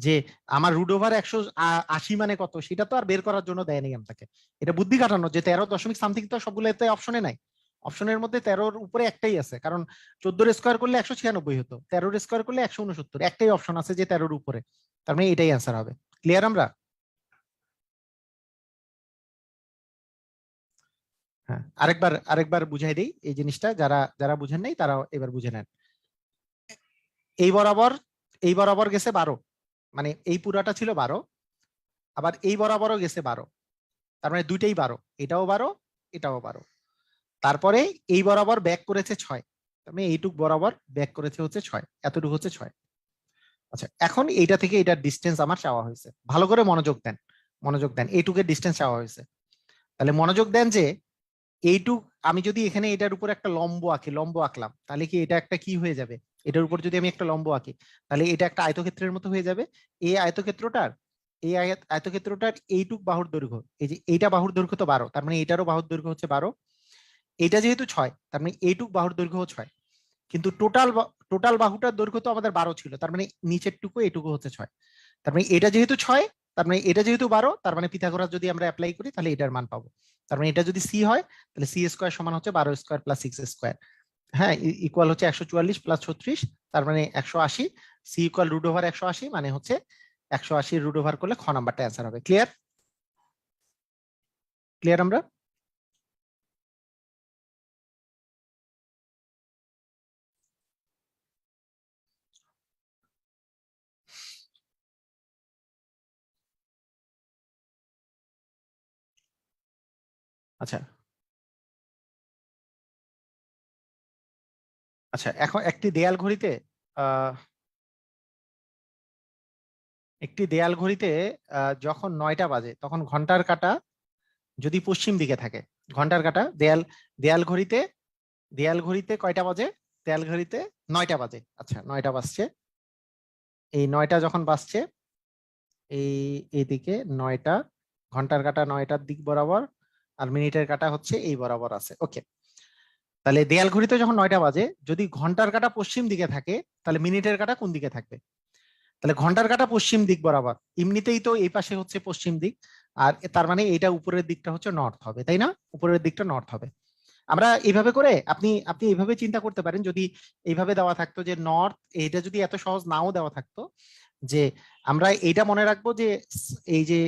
যে আমার √180 মানে কত সেটা তো আর বের করার জন্য দেয়নি আপনাকে, এটা বুদ্ধি কাটানোর, যে 13 দশমিক সামথিং তো সবগুলোতে অপশনে নাই, অপশনের মধ্যে 13-র উপরে একটাই আছে, কারণ 14 স্কোয়ার করলে 196 হতো, 13 স্কোয়ার করলে 169, একটাই অপশন আছে যে 13-র উপরে, তার মানে এটাই অ্যান্সার হবে। ক্লিয়ার আমরা? হ্যাঁ, আরেকবার আরেকবার বুঝাই দিই এই জিনিসটা, যারা যারা বুঝেন নাই তারা এবার বুঝে নেন। এই বরাবর, এই বরাবর গেছে 12, মানে এই পুরাটা ছিল 12, আবার এই বরাবরও গেছে 12, তার মানে দুইটাই 12, এটাও 12, এটাও 12, তারপরে এই বরাবর ব্যাক করেছে 6, তার মানে এইটুক বরাবর ব্যাক করেছে হচ্ছে 6, এতটুকু হচ্ছে 6। আচ্ছা, এখন এইটা থেকে এটার ডিস্টেন্স আমার চাওয়া হয়েছে, ভালো করে মনোযোগ দেন, মনোযোগ দেন, এইটুকের ডিস্টেন্স চাওয়া হয়েছে, তাহলে মনোযোগ দেন যে এইটুক, আমি যদি এখানে এটার উপর একটা লম্ব আঁকি, লম্ব আঁকলাম, তাহলে কি এটা একটা কি হয়ে যাবে? এটার উপর যদি আমি একটা লম্ব আঁকি, তাহলে এটা একটা আয়তক্ষেত্রের মতো হয়ে যাবে। এই আয়তক্ষেত্রটার, এই আয়তক্ষেত্রটার এইটুক বাহুর দৈর্ঘ্য, এই যে এইটা বাহুর দৈর্ঘ্য তো 12, তার মানে এটারও বাহুর দৈর্ঘ্য হচ্ছে 12, এটা যেহেতু 6, তার মানে এইটুক বাহুর দৈর্ঘ্য 6, কিন্তু টোটাল টোটাল বাহুটার দৈর্ঘ্য তো আমাদের 12 ছিল, তার মানে নিচের টুকু এটুকু হচ্ছে 6, তার মানে এটা যেহেতু 6, তার মানে এটা যেহেতু 12, তার মানে পিথাগোরাস যদি আমরা অ্যাপ্লাই করি তাহলে এটার মান পাবো, তার মানে এটা যদি সি হয় তাহলে সি স্কোয়ার সমান হচ্ছে 12 স্কোয়ার প্লাস 6 স্কোয়ার, হ্যাঁ, ইকুয়াল হচ্ছে 144 প্লাস 36, তার মানে 180, সি ইকুয়াল √180 মানে হচ্ছে 180 রুট ওভার করলে খ নাম্বারটা অ্যান্সার হবে। ক্লিয়ার? ক্লিয়ার আমরা? আচ্ছা, আচ্ছা, এখন একটি দেয়াল ঘড়িতে আহ একটি দেয়াল ঘড়িতে যখন 9টা বাজে তখন ঘন্টার কাঁটা যদি পশ্চিম দিকে থাকে, ঘন্টার কাঁটা দেয়াল, দেয়াল ঘড়িতে, দেয়াল ঘড়িতে কয়টা বাজে? দেয়াল ঘড়িতে 9টা বাজে, আচ্ছা 9টা বাজছে, এই 9টা যখন বাজছে এই এইদিকে 9টা, ঘন্টার কাঁটা 9টার দিক বরাবর আর মিনিটের কাঁটা হচ্ছে এই বরাবর আছে। ওকে, তাহলে দেয়াল ঘড়িতে যখন 9টা বাজে, যদি ঘন্টার কাঁটা পশ্চিম দিকে থাকে তাহলে মিনিটের কাঁটা কোন দিকে থাকবে? তাহলে ঘন্টার কাঁটা পশ্চিম দিক বরাবর, এমনিতেই তো এই পাশে হচ্ছে পশ্চিম দিক, আর তার মানে এইটা উপরের দিকটা হচ্ছে নর্থ হবে, তাই না? উপরের দিকটা নর্থ হবে। আমরা এইভাবে করে আপনি আপনি এইভাবে চিন্তা করতে পারেন, যদি এইভাবে দেওয়া থাকতো যে নর্থ, এটা যদি এত সহজ নাও দেওয়া থাকতো, যে আমরা এইটা মনে রাখবো যে এই যে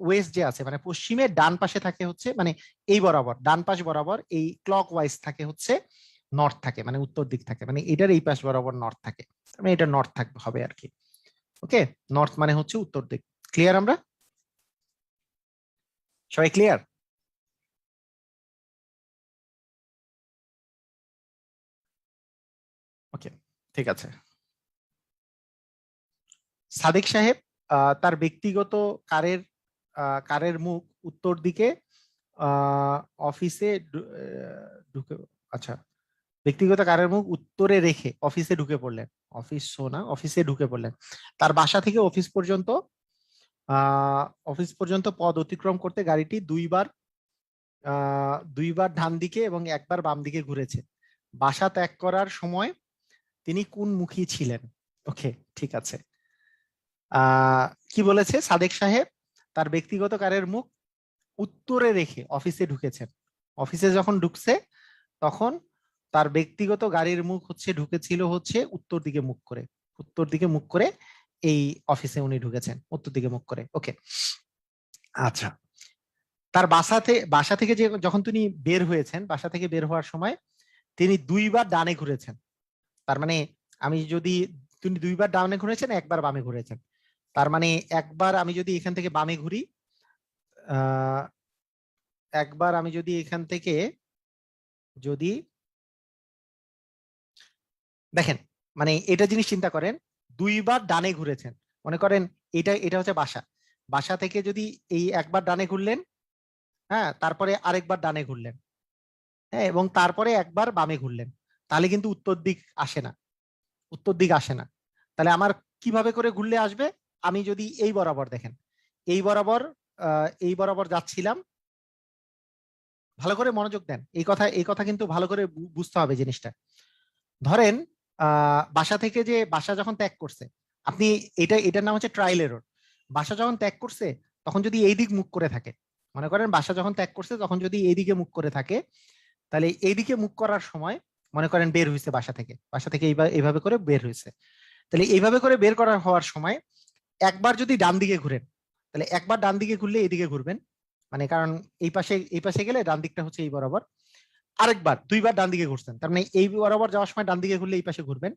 ওয়েস্ট যে আছে মানে পশ্চিমের ডান পাশে থাকে হচ্ছে মানে এই বরাবর, ডান পাশ বরাবর এই ক্লক ওয়াইজ থাকে হচ্ছে নর্থ থাকে, মানে উত্তর দিক থাকে, মানে এটার এই পাশ বরাবর নর্থ থাকে, মানে এটা নর্থ থাকবে হবে আর কি। ওকে, নর্থ মানে হচ্ছে উত্তর দিক। ক্লিয়ার? আমরা সবাই ক্লিয়ার? ওকে, ঠিক আছে। সাদিক সাহেব তার ব্যক্তিগত কারের কারের মুখ উত্তর দিকে আহ, অফিসে ঢুকে, আচ্ছা, ব্যক্তিগত কারের মুখ উত্তরে রেখে অফিসে ঢুকে পড়লেন, অফিস না অফিসে ঢুকে পড়লেন। তার বাসা থেকে অফিস পর্যন্ত পথ অতিক্রম করতে গাড়িটি দুইবার ডান দিকে এবং একবার বাম দিকে ঘুরেছে। বাসা ত্যাগ করার সময় তিনি কোন মুখী ছিলেন? ওকে, ঠিক আছে। কি বলেছে সাদেক সাহেব? তার ব্যক্তিগত কারের মুখ উত্তরে রেখে অফিসে ঢুকেছেন। অফিসে যখন ঢুকছে তখন তার ব্যক্তিগত গাড়ির মুখ হচ্ছে ঢুকেছিল হচ্ছে উত্তর দিকে মুখ করে, উত্তর দিকে মুখ করে এই অফিসে উনি ঢুকেছেন উত্তর দিকে মুখ করে। ওকে, আচ্ছা। তার বাসা থেকে যে যখন তিনি বের হয়েছেন, বাসা থেকে বের হওয়ার সময় তিনি দুইবার ডানে ঘুরেছেন। তার মানে আমি যদি, তিনি দুইবার ডানে ঘুরেছেন, একবার বামে ঘুরেছেন, তার মানে একবার আমি যদি এখান থেকে বামে ঘুরি, আহ একবার আমি যদি এখান থেকে যদি দেখেন, মানে এটা জিনিস চিন্তা করেন, দুইবার ডানে ঘুরেছেন, মনে করেন এটা এটা হচ্ছে বাসা, বাসা থেকে যদি এই একবার ডানে ঘুরলেন, হ্যাঁ, তারপরে আরেকবার ডানে ঘুরলেন, হ্যাঁ, এবং তারপরে একবার বামে ঘুরলেন, তাহলে কিন্তু উত্তর দিক আসে না, উত্তর দিক আসে না। তাহলে আমার কিভাবে করে ঘুরলে আসবে? আমি যদি এই বরাবর দেখেন, এই বরাবর এই বরাবর যাচ্ছিলাম, ভালো করে মনোযোগ দেন, এই কথা কিন্তু ভালো করে বুঝতে হবে জিনিসটা। ধরেন বাসা থেকে যে বাসা যখন ত্যাগ করছে, আপনি এটার নাম হচ্ছে ট্রায়াল এরর। বাসা যখন ত্যাগ করছে তখন যদি এই দিক মুখ করে থাকে, মনে করেন বাসা যখন ত্যাগ করছে তখন যদি এইদিকে মুখ করে থাকে, তাহলে এইদিকে মুখ করার সময় মনে করেন বের হয়েছে বাসা থেকে এইভাবে করে বের হয়েছে, তাহলে এইভাবে করে বের করা হওয়ার সময় একবার যদি ডান দিকে ঘুরেন, তাহলে একবার ডান দিকে ঘুরলে এইদিকে ঘুরবেন, মানে কারণ এই পাশে গেলে ডান দিকটা হচ্ছে এই বরাবর। আরেকবার দুইবার ডান দিকে ঘুরছেন, তার মানে এই বরাবর যাওয়ার সময় ডান দিকে ঘুরলে এই পাশে ঘুরবেন।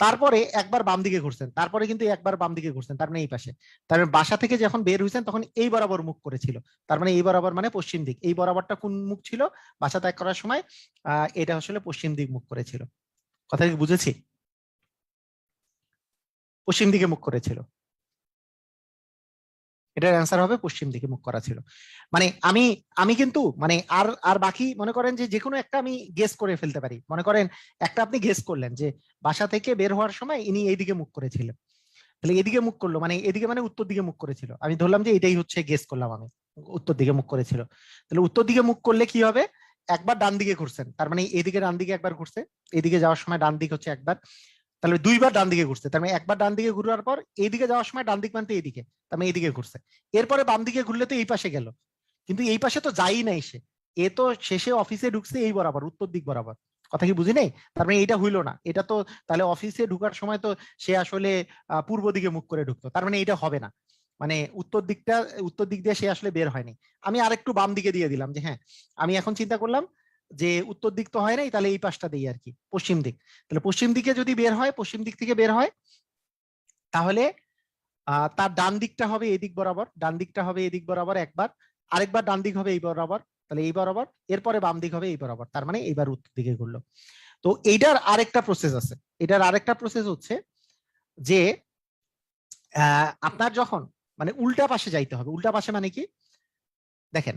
তারপরে একবার বাম দিকে ঘুরছেন, তারপরে কিন্তু একবার বাম দিকে ঘুরছেন, তার মানে এই পাশে। তার মানে বাসা থেকে যখন বের হয়েছেন তখন এই বরাবর মুখ করেছিল, তার মানে এই বরাবর মানে পশ্চিম দিক, এই বরাবরটা কোন মুখ ছিল? বাসা ত্যাগ করার সময় এটা আসলে পশ্চিম দিক মুখ করেছিল। কথা কি বুঝেছি? পশ্চিম দিকে মুখ করেছিল, এটার অ্যান্সার হবে পশ্চিম দিকে মুখ করা ছিল। মানে আমি আমি কিন্তু মানে আর আর বাকি মনে করেন যে যে কোনো একটা আমি গেস করে ফেলতে পারি, মনে করেন একটা আপনি গেস করলেন যে বাসা থেকে বের হওয়ার সময় ইনি এইদিকে মুখ করেছিলেন, তাহলে এদিকে মুখ করলো মানে এদিকে মানে উত্তর দিকে মুখ করেছিল, আমি ধরলাম যে এটাই হচ্ছে গেস করলাম আমি, উত্তর দিকে মুখ করেছিল। তাহলে উত্তর দিকে মুখ করলে কি হবে? একবার ডান দিকে ঘুরছেন, তার মানে এদিকে ডান দিকে একবার ঘুরছে, এদিকে যাওয়ার সময় ডান দিক হচ্ছে একবার, তাহলে দুইবার ডান দিকে ঘুরছে, তার মানে একবার ডান দিকে ঘুরার পর এইদিকে যাওয়ার সময় ডান দিক মানতে এইদিকে, তার মানে এইদিকে ঘুরছে। এরপরে বাম দিকে ঘুরলে তো এই পাশে গেল, কিন্তু এই পাশে তো যাই নাই সে, এ তো শেষে অফিসে ঢুকছে এই বরাবর উত্তর দিক বরাবর। কথা কি বুঝি নাই? তার মানে এটা হইলো না, এটা তো তাহলে অফিসে ঢুকার সময় তো সে আসলে পূর্ব দিকে মুখ করে ঢুকতো, তার মানে এটা হবে না, মানে উত্তর দিক দিয়ে সে আসলে বের হয়নি। আমি আরেকটু বাম দিকে দিয়ে দিলাম যে হ্যাঁ, আমি এখন চিন্তা করলাম যে উত্তর দিক তো হয় নাই, তাহলে এই পাশটা দিই আর কি, পশ্চিম দিক। তাহলে পশ্চিম দিকে যদি বের হয়, পশ্চিম দিক থেকে বের হয়, তাহলে তার ডান দিকটা হবে এদিক বরাবর, ডান দিকটা হবে এদিক বরাবর একবার, আরেকবার ডান দিক হবে এই বরাবর, তাহলে এই বরাবর, এরপরে বাম দিক হবে এই বরাবর, তার মানে এইবার উত্তর দিকে ঘুরলো। তো এইটার আরেকটা প্রসেস আছে, এটার আরেকটা প্রসেস হচ্ছে যে আপনার যখন মানে উল্টা পাশে যাইতে হবে, উল্টা পাশে মানে কি দেখেন,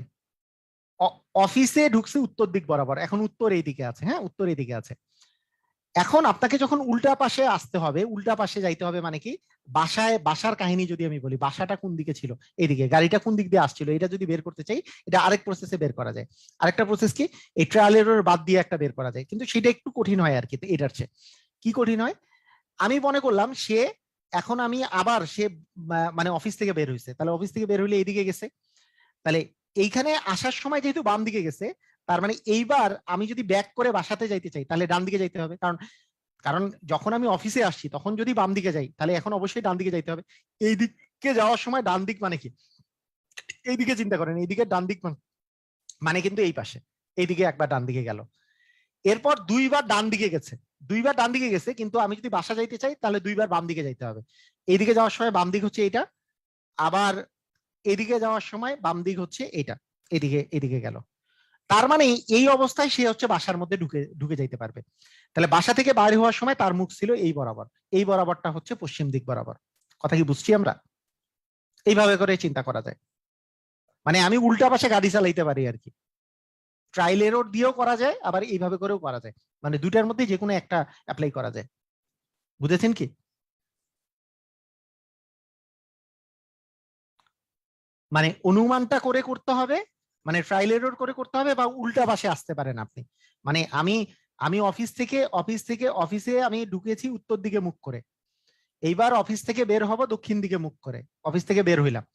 অফিসে ঢুকছে উত্তর দিক বরাবর, এখন উত্তর এইদিকে আছে, হ্যাঁ উত্তর এইদিকে আছে, এখন আপনাকে যখন উল্টা পাশে আসতে হবে, উল্টা পাশে যাইতে হবে মানে কি, বাসার কাহিনী যদি আমি বলি, বাসাটা কোন দিকে ছিল, এইদিকে, গাড়িটা কোন দিক দিয়ে আসছিল, এটা যদি বের করতে চাই, এটা আরেক প্রসেসে বের করা যায়। আরেকটা প্রসেস কি, এই ট্রায়াল এরর বাদ দিয়ে একটা বের করা যায়, কিন্তু সেটা একটু কঠিন হয় আর কি। এটার চেয়ে কি কঠিন হয়, আমি মনে করলাম সে, এখন আমি আবার সে মানে অফিস থেকে বের হয়েছে, তাহলে অফিস থেকে বের হইলে এইদিকে গেছে, তাহলে এইখানে আসার সময় যেহেতু বাম দিকে গেছে, তার মানে এইবার আমি যদি ব্যাক করে বাসাতে যাইতে চাই তাহলে ডান দিকে যাইতে হবে, কারণ কারণ যখন আমি অফিসে আসছি তখন যদি বাম দিকে যাই তাহলে এখন অবশ্যই ডান দিকে যাইতে হবে। এই দিকে যাওয়ার সময় ডান দিক মানে কি, এইদিকে চিন্তা করেন, এইদিকে ডান দিক মানে কিন্তু এই পাশে, এইদিকে একবার ডান দিকে গেল, এরপর দুইবার ডান দিকে গেছে, দুইবার ডান দিকে গেছে, কিন্তু আমি যদি বাসা যাইতে চাই তাহলে দুইবার বাম দিকে যাইতে হবে। এইদিকে যাওয়ার সময় বাম দিক হচ্ছে এইটা, আবার এদিকে যাওয়ার সময় বাম দিক হচ্ছে এইটা, এদিকে এদিকে গেল। তার মানে এই অবস্থায় সে হচ্ছে বাসার মধ্যে ঢুকে ঢুকে যাইতে পারবে। তাহলে বাসা থেকে বাইরে হওয়ার সময় তার মুখ ছিল এই বরাবর, এই বরাবরটা হচ্ছে পশ্চিম দিক বরাবর। কথা কি বুঝছি আমরা? এইভাবে করে চিন্তা করা যায়, মানে আমি উল্টা পাশে গাড়ি চালাইতে পারি আর কি। ট্রায়াল এরর দিয়েও করা যায়, আবার এইভাবে করেও করা যায়, মানে দুইটার মধ্যে যে কোনো একটা অ্যাপ্লাই করা যায়। বুঝেছেন কি? মানে অনুমানটা করে করতে হবে, মানে ট্রায়াল এরর করে করতে হবে, বা উল্টা পাশে আসতে পারেন আপনি। মানে আমি আমি অফিস থেকে অফিসে আমি ঢুকেছি উত্তর দিকে মুখ করে, এইবার অফিস থেকে বের হব দক্ষিণ দিকে মুখ করে, অফিস থেকে বের হইলাম,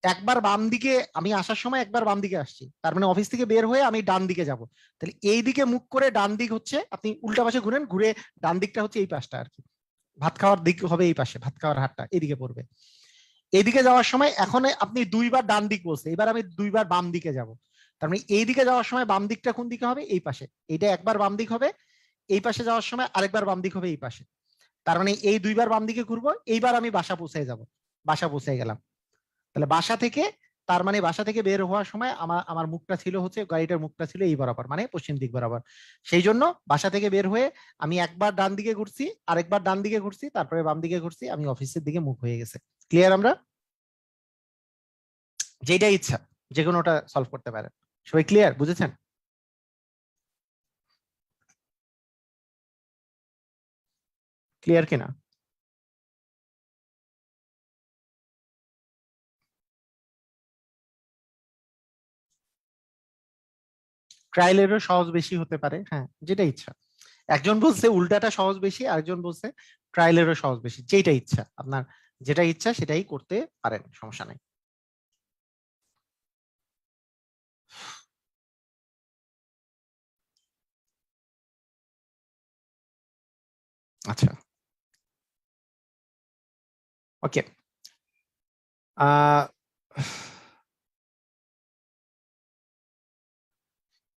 একবার বাম দিকে, আমি আসার সময় একবার বাম দিকে আসছি, তার মানে অফিস থেকে বের হয়ে আমি ডান দিকে যাব, তাহলে এই দিকে মুখ করে ডান দিক হচ্ছে, আপনি উল্টা পাশে ঘুরেন, ঘুরে ডান দিকটা হচ্ছে এই পাশটা আর কি, ভাত খাওয়ার দিক হবে এই পাশে, ভাত খাওয়ার হাতটা এদিকে পড়বে। এইদিকে যাওয়ার সময় এখন আপনি দুইবার ডান দিক বলছে, এবার আমি দুইবার বাম দিকে যাব, তার মানে এই দিকে যাওয়ার সময় বাম দিকটা কোন দিকে হবে, এই পাশে, এইটা একবার বাম দিক হবে, এই পাশে যাওয়ার সময় আরেকবার বাম দিক হবে এই পাশে, তার মানে এই দুইবার বাম দিকে ঘুরবো, এইবার আমি বাসা পৌঁছে যাব, বাসা পৌঁছে গেলাম। তাহলে বাসা থেকে, তার মানে বাসা থেকে বের হওয়ার সময় আমার আমার মুখটা ছিল হচ্ছে, গাড়িটার মুখটা ছিল এই বরাবর, মানে পশ্চিম দিক বরাবর। সেই জন্য বাসা থেকে বের হয়ে আমি একবার ডান দিকে ঘুরছি, আরেকবার ডান দিকে ঘুরছি, তারপরে বাম দিকে ঘুরছি, আমি অফিসের দিকে মুখ হয়ে গেছে। ক্লিয়ার? আমরা যেটা ইচ্ছা যে কোনোটা সলভ করতে পারেন। সবাই ক্লিয়ার? বুঝেছেন? ক্লিয়ার কিনা? ট্রায়ালেরও সহজ বেশি হতে পারে, হ্যাঁ, যেটা ইচ্ছা। একজন বলছে উল্টাটা সহজ বেশি, আরেকজন বলছে ট্রায়ালেরও সহজ বেশি, যেটা ইচ্ছা আপনার, যেটা ইচ্ছা সেটাই করতে পারেন, সমস্যা নেই। আচ্ছা, ওকে। আহ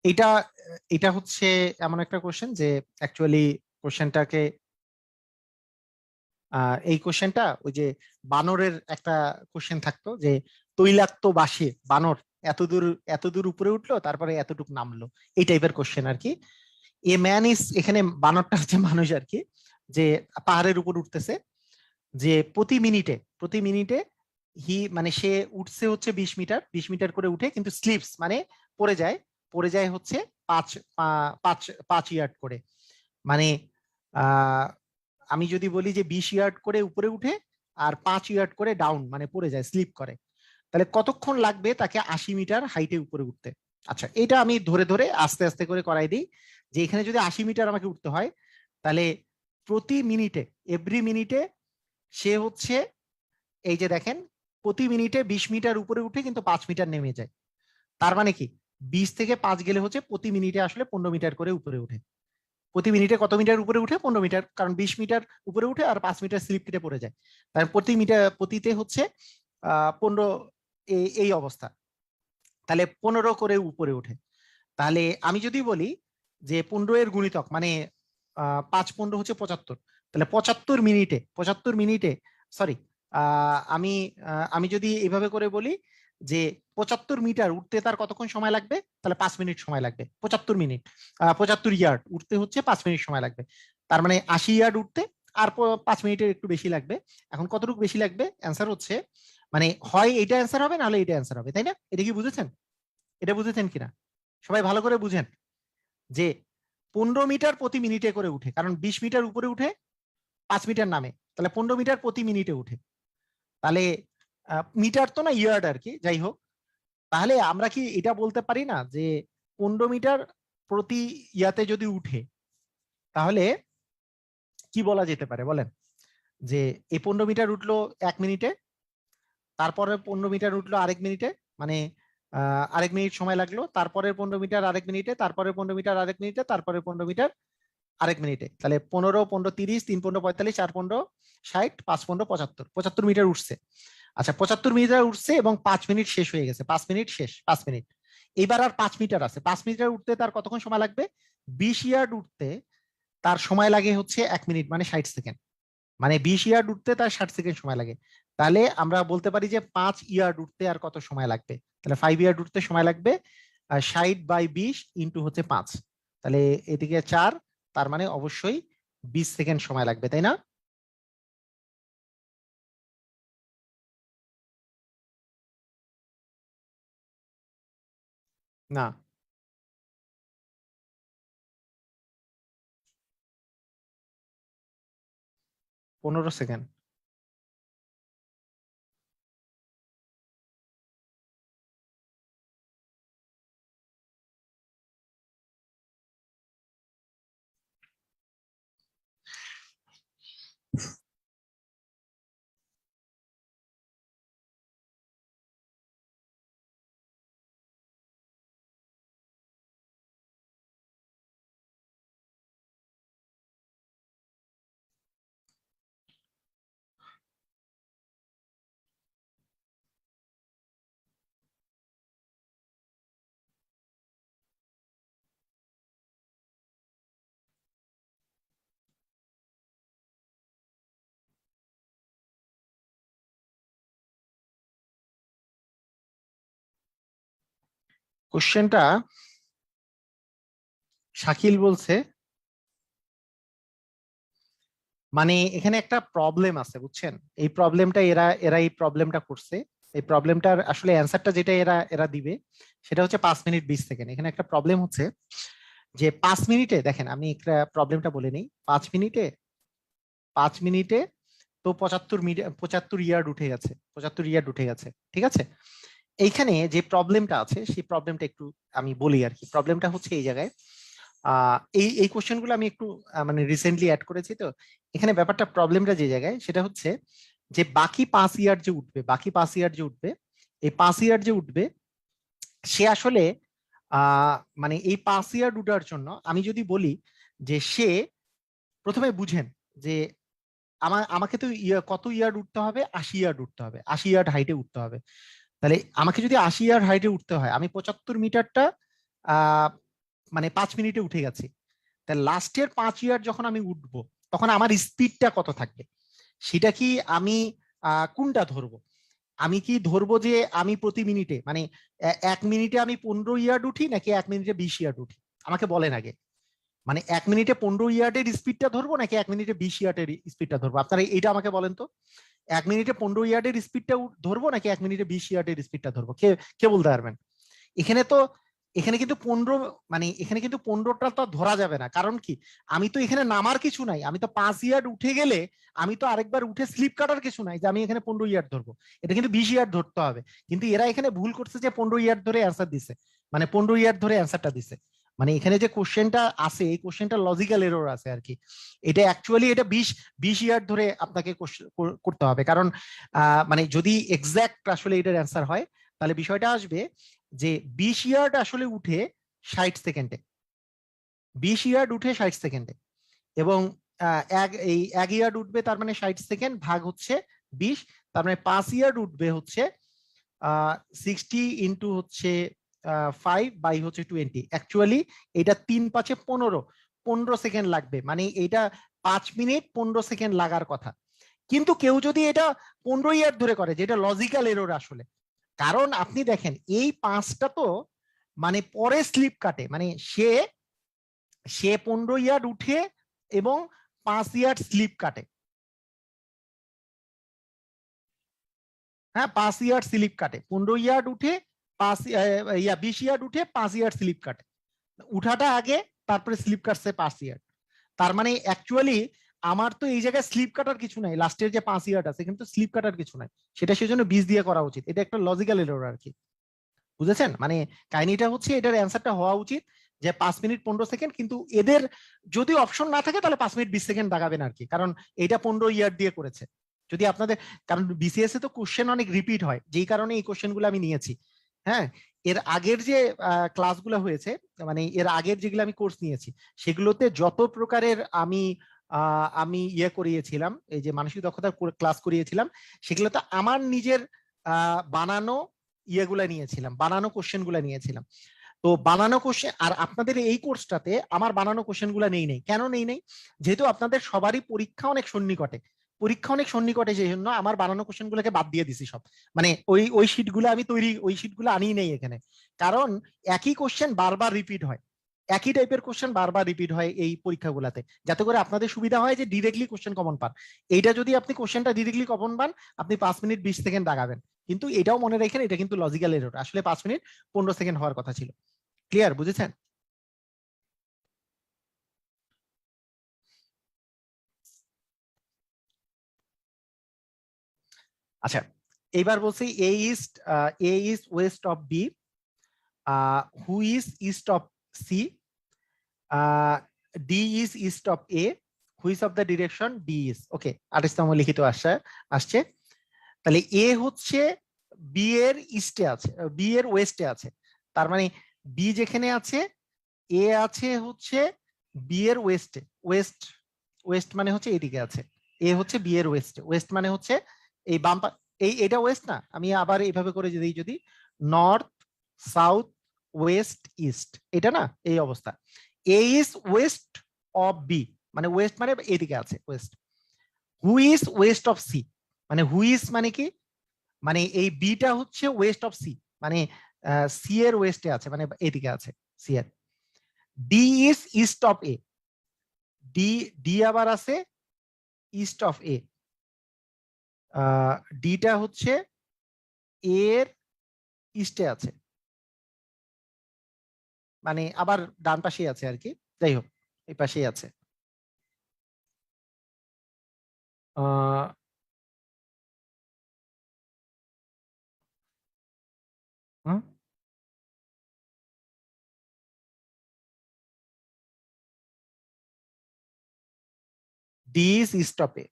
এটা এটা হচ্ছে এমন একটা কোশ্চেন যে অ্যাকচুয়ালি কোশ্চেনটাকে, এই কোশ্চেনটা ওই যে বানরের একটা কোশ্চেন থাকতো যে তৈলাক্ত বাসে বানর এতদূর এতদূর উপরে উঠলো তারপরে এতটুকু নামলো, এই টাইপের কোশ্চেন আর কি। এ ম্যান ইজ, এখানে বানরটা হচ্ছে মানুষ আর কি, যে পাহাড়ের উপর উঠতেছে, যে প্রতি মিনিটে মানে সে উঠছে হচ্ছে 20 মিটার, 20 মিটার করে উঠে, কিন্তু স্লিপস মানে পড়ে যায়, পড়ে যায় হচ্ছে পাঁচ পাঁচ 5 ইয়ার্ড করে, মানে আহ আমি যদি বলি যে 20 ইয়ার্ড করে উপরে উঠে আর 5 ইয়ার্ড করে ডাউন মানে পড়ে যায়, স্লিপ করে, তাহলে কতক্ষণ লাগবে তাকে 80 মিটার হাইটে উপরে উঠতে? আচ্ছা, এটা আমি ধরে ধরে আস্তে আস্তে করে করাই দিই, যে এখানে যদি 80 মিটার আমাকে উঠতে হয়, তাহলে প্রতি মিনিটে, এভরি মিনিটে সে হচ্ছে, এই যে দেখেন, প্রতি মিনিটে 20 মিটার উপরে উঠে কিন্তু 5 মিটার নেমে যায়, তার মানে কি 20 থেকে 5 গেলে হচ্ছে প্রতি মিনিটে আসলে 15 মিটার করে উপরে উঠে। প্রতি মিনিটে কত মিটার উপরে উঠে? 15 মিটার, কারণ 20 মিটার উপরে উঠে আর 5 মিটার স্লিপ কেটে পড়ে যায়, তার প্রতি মিটার প্রতিতে হচ্ছে 15, এই অবস্থা, তাহলে 15 করে উপরে উঠে। তাহলে আমি যদি বলি যে 15 এর গুণিতক মানে 5 15 হচ্ছে 75, তাহলে 75 মিনিটে, 75 মিনিটে, সরি, আমি যদি এইভাবে করে বলি যে 75 মিটার উঠতে তার কতক্ষণ সময় লাগবে, তাহলে 5 মিনিট সময় লাগবে, 75 মিনিট, 75 ইয়ার্ড উঠতে হচ্ছে 5 মিনিট সময় লাগবে, তার মানে 80 ইয়ার্ড উঠতে আর 5 মিনিটের একটু বেশি লাগবে। এখন কতটুকু বেশি লাগবে, অ্যান্সার হচ্ছে, মানে হয় এটা অ্যান্সার হবে নাহলে এটা অ্যান্সার হবে, তাই না? এটা কি বুঝেছেন? এটা বুঝেছেন কিনা? সবাই ভালো করে বুঝেন যে 15 মিটার প্রতি মিনিটে করে উঠে, কারণ 20 মিটার উপরে উঠে 5 মিটার নামে, তাহলে 15 মিটার প্রতি মিনিটে উঠে। তাহলে মিটার তো না, ইয়ার্ড আর কি, যাই হোক। তাহলে আমরা কি এটা বলতে পারি না যে 15 মিটার প্রতি ইয়াতে যদি উঠে, তাহলে কি বলা যেতে পারে বলেন? যে এই 15 মিটার উঠলো 1 মিনিটে, তারপরে 15 মিটার উঠলো আরেক মিনিটে, মানে আরেক মিনিট সময় লাগলো, তারপরে 15 মিটার আরেক মিনিটে, তারপরে 15 মিটার আরেক মিনিটে, তারপরে 15 মিটার আরেক মিনিটে। তাহলে 15, 15, 30, 3, 15, 45, 4, 15, 60, 5, 15, 75, 75 মিটার উঠছে। আচ্ছা, 75 মিটার উঠছে এবং 5 মিনিট শেষ হয়ে গেছে, 5 মিনিট শেষ, 5 মিনিট। এবার আর 5 মিটার আছে, 5 মিটার উঠতে তার কতক্ষণ সময় লাগবে? 20 ইয়ার্ড উঠতে তার সময় লাগে হচ্ছে 1 মিনিট, মানে 60 সেকেন্ড। মানে 20 ইয়ার্ড উঠতে তার 60 সেকেন্ড সময় লাগে। তাহলে আমরা বলতে পারি যে 5 ইয়ার্ড উঠতে আর কত সময় লাগবে? তাহলে 5 ইয়ার্ড উঠতে সময় লাগবে 60/20 × 5। তাহলে এদিকে 4, তার মানে অবশ্যই 20 সেকেন্ড সময় লাগবে, তাই না? না, 15 সেকেন্ড। কোশ্চেনটা শাকিল বলছে, মানে এখানে একটা প্রবলেম আছে বুঝছেন, এই প্রবলেমটা এরা এরা এই প্রবলেমটা করছে। এই প্রবলেমটার আসলে অ্যান্সারটা যেটা এরা এরা দিবে সেটা হচ্ছে 5 মিনিট 20 সেকেন্ড। এখানে একটা প্রবলেম হচ্ছে যে 5 মিনিটে, দেখেন আমি একটা প্রবলেমটা বলে নিই। 5 মিনিটে, 5 মিনিটে তো 75 মিটার, 75 ইয়ার্ড উঠে গেছে, 75 ইয়ার্ড উঠে গেছে, ঠিক আছে। এইখানে যে প্রবলেমটা আছে সেই প্রবলেমটা একটু আমি বলি আর কি। প্রবলেমটা হচ্ছে এই জায়গায়, এই এই কোশ্চেন গুলো আমি একটু মানে রিসেন্টলি অ্যাড করেছি তো। এখানে ব্যাপারটা, প্রবলেমটা যে জায়গায় সেটা হচ্ছে যে বাকি 5 ইয়ার যে উঠবে, বাকি 5 ইয়ার যে উঠবে, এই 5 ইয়ার যে উঠবে সে আসলে মানে এই 5 ইয়ার উঠার জন্য আমি যদি বলি যে সে, প্রথমে বুঝেন যে আমাকে তো কত ইয়ার্ড উঠতে হবে? 80 ইয়ার্ড উঠতে হবে, 80 ইয়ার্ড হাইটে উঠতে হবে। তাহলে আমাকে যদি 80 ইয়ার্ড হাইটে উঠতে হয়, আমি 75 মিটারটা আহ মানে 5 মিনিটে উঠে গেছি। তাহলে লাস্টের 5 ইয়ার যখন আমি উঠবো, তখন আমার স্পিডটা কত থাকবে? সেটা কি আমি কোনটা ধরবো? আমি কি ধরবো যে আমি প্রতি মিনিটে, মানে 1 মিনিটে আমি 15 ইয়ার্ড উঠি, নাকি 1 মিনিটে 20 ইয়ার্ড উঠি? আমাকে বলেন আগে। মানে 1 মিনিটে 15 ইয়ার্ডের স্পিডটা ধরবো, নাকি 1 মিনিটে 20 ইয়ার্ডের স্পিডটা ধরবো? আপনারা এইটা আমাকে বলেন তো। 1 মিনিটে 15 ইয়ার্ডের স্পিডটা ধরবো, নাকি 1 মিনিটে 20 ইয়ার্ডের স্পিডটা ধরবো? কে কে বলতে পারবেন? এখানে তো, এখানে কিন্তু 15, মানে এখানে কিন্তু 15টা তো ধরা যাবে না। কারণ কি, আমি তো এখানে নামার কিছু নাই, আমি তো 5 ইয়ার্ড উঠে গেলে আমি তো আরেকবার উঠে স্লিপ কাটার কিছু নাই যে আমি এখানে 15 ইয়ার্ড ধরবো। এটা কিন্তু 20 ইয়ার্ড ধরতে হবে। কিন্তু এরা এখানে ভুল করছে যে 15 ইয়ার্ড ধরে অ্যান্সার দিছে, মানে 15 ইয়ার্ড ধরে অ্যান্সারটা দিছে। মানে এখানে যে কোশ্চেনটা আছে, এই কোশ্চেনটা লজিক্যাল এরর আছে আর কি। এটা অ্যাকচুয়ালি এটা 20 ইয়ার্ড ধরে আপনাকে করতে হবে। কারণ মানে যদি এক্সাক্ট আসলে এটার অ্যান্সার হয়, তাহলে বিষয়টা আসবে যে 20 ইয়ার্ড আসলে উঠে 60 সেকেন্ডে, 20 ইয়ার্ড উঠে 60 সেকেন্ডে। এবং এই 1 ইয়ার্ড উঠবে, তার মানে 60 সেকেন্ড ভাগ হচ্ছে 20, তার মানে 5 ইয়ার্ড উঠবে হচ্ছে 60 × হচ্ছে 5/20। অ্যাকচুয়ালি এটা 3×5 = 15, 15 সেকেন্ড লাগবে, মানে এটা 5 মিনিট 15 সেকেন্ড লাগার কথা। কিন্তু কেউ যদি এটা 15 ইয়ার্ড ধরে করে, যেটা লজিক্যাল এরর আসলে। কারণ আপনি দেখেন এই 5টা তো মানে পরে স্লিপ কাটে, মানে সে সে 15 ইয়ার্ড উঠে এবং 5 ইয়ার্ড স্লিপ কাটে। হ্যাঁ, 5 ইয়ার্ড স্লিপ কাটে, 15 ইয়ার্ড উঠে 5 20 ইয়ার্ড উঠে 5 ইয়ার্ড স্লিপ কাটে। উঠাটা আগে, তারপরে স্লিপ কাটছে 5 ইয়ার। তার মানে অ্যাকচুয়ালি আমার তো এই জায়গায় স্লিপ কাটার কিছু নাই, লাস্টের যে 5 ইয়ার আছে কিন্তু স্লিপ কাটার কিছু নাই, সেটা সেজন্য 20 দিয়ে করা উচিত। এটা একটা লজিক্যাল এরর আর কি, বুঝেছেন? মানে কাহিনীটা হচ্ছে এটার অ্যান্সারটা হওয়া উচিত যে 5 মিনিট 15 সেকেন্ড, কিন্তু এদের যদি অপশন না থাকে তাহলে 5 মিনিট 20 সেকেন্ড দাগাবেন আর কি, কারণ এটা 15 ইয়ার দিয়ে করেছে। যদি আপনাদের, কারণ বিসিএস এ তো কোশ্চেন অনেক রিপিট হয়, যেই কারণে এই কোশ্চেন গুলো আমি নিয়েছি। হ্যাঁ, এর আগের যে ক্লাসগুলো হয়েছে, মানে এর আগের যেগুলো আমি কোর্স নিয়েছি, সেগুলোতে যত প্রকারের আমি ইয়ে করিয়েছিলাম, এই যে মানসিক দক্ষতার ক্লাস করিয়েছিলাম, সেগুলোতে আমার নিজের বানানো ইয়েগুলা নিয়েছিলাম, বানানো কোশ্চেন গুলা নিয়েছিলাম। তো বানানো কোশ্চেন, আর আপনাদের এই কোর্সটাতে আমার বানানো কোশ্চেন গুলা নেই। কেন নেই? যেহেতু আপনাদের সবারই পরীক্ষা অনেক সন্নিকটে, সেই জন্য আমার বানানো কোশ্চেন গুলোকে বাদ দিয়ে দিছি সব। মানে ওই শিট গুলো আমি তৈরি, ওই শিট গুলো আনি নেই এখানে, কারণ একই কোশ্চেন বারবার রিপিট হয়, একই টাইপের কোশ্চেন বারবার রিপিট হয় এই পরীক্ষাগুলোতে, যাতে করে আপনাদের সুবিধা হয় যে ডিরেক্টলি কোশ্চেন কমন পান। এইটা যদি আপনি কোশ্চেনটা ডিরেক্টলি কমন পান, আপনি 5 মিনিট 20 সেকেন্ড দাগাবেন। কিন্তু এটাও মনে রাখেন, এটা কিন্তু লজিক্যাল এরর, আসলে 5 মিনিট 15 সেকেন্ড হওয়ার কথা ছিল। ক্লিয়ার, বুঝেছেন? আচ্ছা, এইবার বলছি A is west of B, who is east of C, D is east of A, which of the direction D is. Okay, 28তম লিখিত আসছে। তাহলে এ হচ্ছে বি এর ইস্টে আছে, বি এর ওয়েস্টে আছে। তার মানে বি যেখানে আছে, এ আছে হচ্ছে বি এর ওয়েস্টে। ওয়েস্ট মানে হচ্ছে এইদিকে আছে, এ হচ্ছে বি এর ওয়েস্টে। ওয়েস্ট মানে হচ্ছে এই বাম এটা ওয়েস্ট না, আমি আবার এইভাবে করে যদি নর্থ সাউথ ওয়েস্ট ইস্ট, এটা না এই অবস্থা। A is west of B, মানে ওয়েস্ট মানে এদিকে আছে west. Who is west of C, মানে হু ইজ মানে কি, মানে এই বিটা হচ্ছে ওয়েস্ট অফ সি, মানে সি এর ওয়েস্টে আছে, মানে এদিকে আছে সি এর। D is east of A, D D আবার আছে ইস্ট অফ এ, ডিটা হচ্ছে এর ইস্টে আছে, মানে আবার ডান পাশেই আছে আর কি, যাই হোক এই পাশেই আছে। ডি ইজ ইস্ট অফ এ।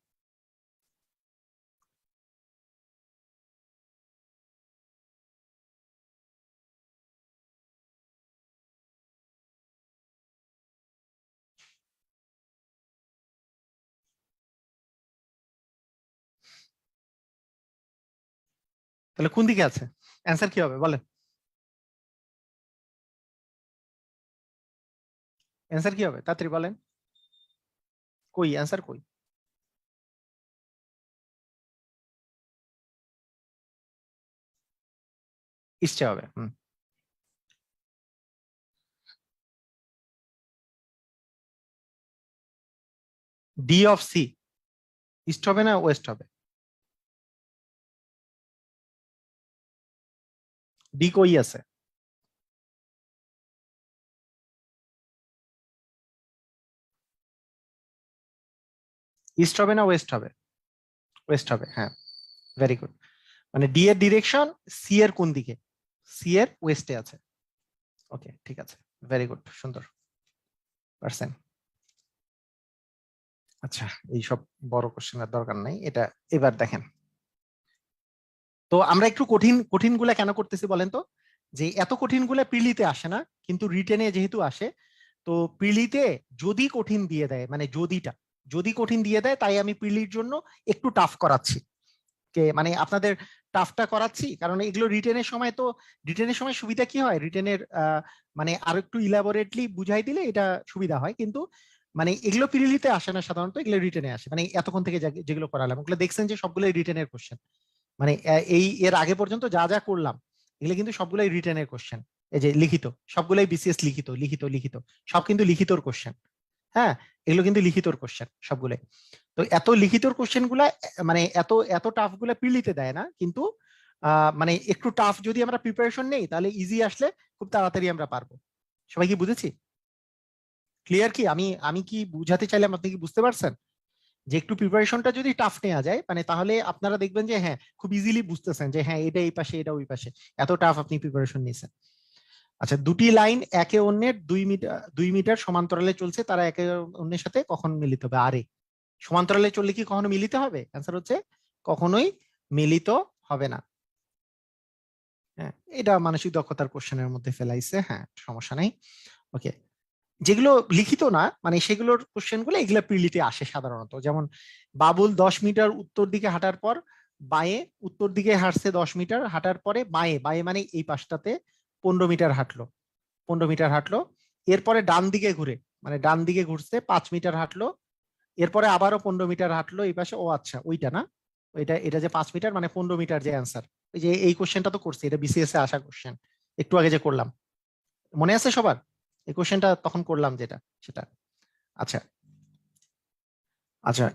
তাহলে কোন দিকে আছে? অ্যান্সার কি হবে বলেন? অ্যান্সার কি হবে তাড়াতাড়ি বলেন, কই অ্যান্সার কই? ইস্টে হবে। ডি অফ সি ইস্ট হবে না ওয়েস্ট হবে? ডি কই আছে? ইস্ট হবে না ওয়েস্ট হবে? ওয়েস্ট হবে, হ্যাঁ, ভেরি গুড। মানে ডি এর ডিরেকশন সি এর কোন দিকে? সি এর ওয়েস্টে আছে। ওকে, ঠিক আছে, ভেরি গুড, সুন্দর পারছেন। আচ্ছা, এইসব বড় কোশ্চেনের দরকার নাই, এটা এবার দেখেন। তো আমরা একটু কঠিন কঠিন গুলা কেন করতেছি বলেন তো? যে এত কঠিন গুলা প্রিলিতে আসে না, কিন্তু রিটেনে যেহেতু আসে, তো প্রিলিতে যদি কঠিন দিয়ে দেয়, মানে যদি কঠিন দিয়ে দেয়, তাই আমি প্রিলির জন্য একটু টাফ করাচ্ছি। মানে আপনাদের টাফটা করাচ্ছি, কারণ এগুলো রিটেনের সময়, তো রিটেনের সময় সুবিধা কি হয়, রিটেনের মানে আরো একটু ইলাবোরেটলি বুঝাই দিলে এটা সুবিধা হয়, কিন্তু মানে এগুলো প্রিলিতে আসে না সাধারণত, এগুলো রিটেনে আসে। মানে এতক্ষণ থেকে যেগুলো করালাম ওগুলো দেখছেন যে সবগুলোই রিটেনের কোশ্চেন, মানে এর আগে পর্যন্ত যা যা করলাম এগুলো কিন্তু সবগুলাই রিটেনের কোশ্চেন। এই যে লিখিত, সবগুলাই বিসিএস লিখিত লিখিত লিখিত, সব কিন্তু লিখিতর কোশ্চেন। হ্যাঁ, এগুলো কিন্তু লিখিতর কোশ্চেন সবগুলাই। তো এত লিখিতর কোশ্চেন গুলা, মানে এত এত টাফ গুলা প্রিলিতে দেয় না, কিন্তু মানে একটু টাফ যদি আমরা প্রিপারেশন নেই, তাহলে ইজি আসলে খুব তাড়াতাড়ি আমরা পারবো। সবাই কি বুঝেছি? ক্লিয়ার কি? আমি আমি কি বুঝাতে চাইলাম, আপনি কি বুঝতে পারছেন? যে একটু প্রিপারেশনটা যদি টাফ নেওয়া যায়, মানে তাহলে আপনারা দেখবেন যে হ্যাঁ খুব ইজিলি বুঝতেছেন যে হ্যাঁ এটা এই পাশে এটা ওই পাশে, এত টাফ আপনি প্রিপারেশন নিয়েছেন। আচ্ছা, দুটি লাইন একে অন্যের 2 মিটার সমান্তরালে চলছে, তারা একে অন্যের সাথে কখন মিলিত হবে? আরে সমান্তরালে চললে কি কখনো মিলিত হবে? অ্যান্সার হচ্ছে কখনোই মিলিত হবে না। হ্যাঁ, এটা মানসিক দক্ষতার কোশ্চেনের মধ্যে ফেলাইছে, হ্যাঁ সমস্যা নাই। ওকে, যেগুলো লিখিত না মানে সেগুলোর কোশ্চেন গুলো এগুলো প্রিলিতে আসে সাধারণত। যেমন বাবুল 10 মিটার উত্তর দিকে হাঁটার পর বাঁয়ে, উত্তর দিকে হাঁটছে 10 মিটার, হাঁটার পরে বাঁয়ে, বাঁয়ে মানে এই পাশটাতে 15 মিটার হাঁটলো, 15 মিটার হাঁটলো। এরপরে ডান দিকে ঘুরে, মানে ডান দিকে ঘুরছে 5 মিটার হাঁটলো। এরপরে আবারও 15 মিটার হাঁটলো এই পাশে। ও আচ্ছা, ওইটা না, এটা এটা যে 5 মিটার মানে 15 মিটার যে অ্যান্সার, এই যে এই কোশ্চেনটা তো করছি, এটা বিসিএস এ আসা কোশ্চেন, একটু আগে যে করলাম, মনে আছে সবার? এই কোশ্চেনটা তখন করলাম যেটা, সেটা। আচ্ছা আচ্ছা,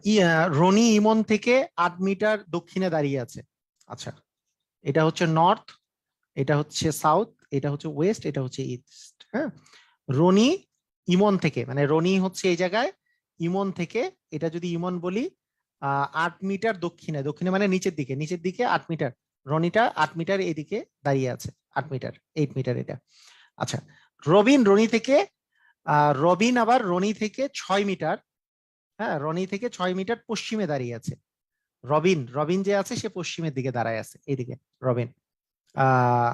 রনি ইমন থেকে 8 মিটার দক্ষিণে দাঁড়িয়ে আছে। আচ্ছা, এটা হচ্ছে নর্থ, এটা হচ্ছে সাউথ, এটা হচ্ছে ওয়েস্ট, এটা হচ্ছে ইস্ট। হ্যাঁ, রনি ইমন থেকে, মানে রনি হচ্ছে এই জায়গায়, ইমন থেকে, এটা যদি ইমন বলি 8 মিটার দক্ষিণে, দক্ষিণে মানে নিচের দিকে, নিচের দিকে 8 মিটার, রনিটা 8 মিটার এইদিকে দাঁড়িয়ে আছে, 8 মিটার, 8 মিটার এটা। আচ্ছা, রবিন রনি থেকে, রবিন আবার রনি থেকে 6 মিটার, হ্যাঁ রনি থেকে 6 মিটার পশ্চিমে দাঁড়িয়ে আছে। রবিন, রবিন যে আছে সে পশ্চিমের দিকে দাঁড়ায় আছে, এইদিকে রবিন। আহ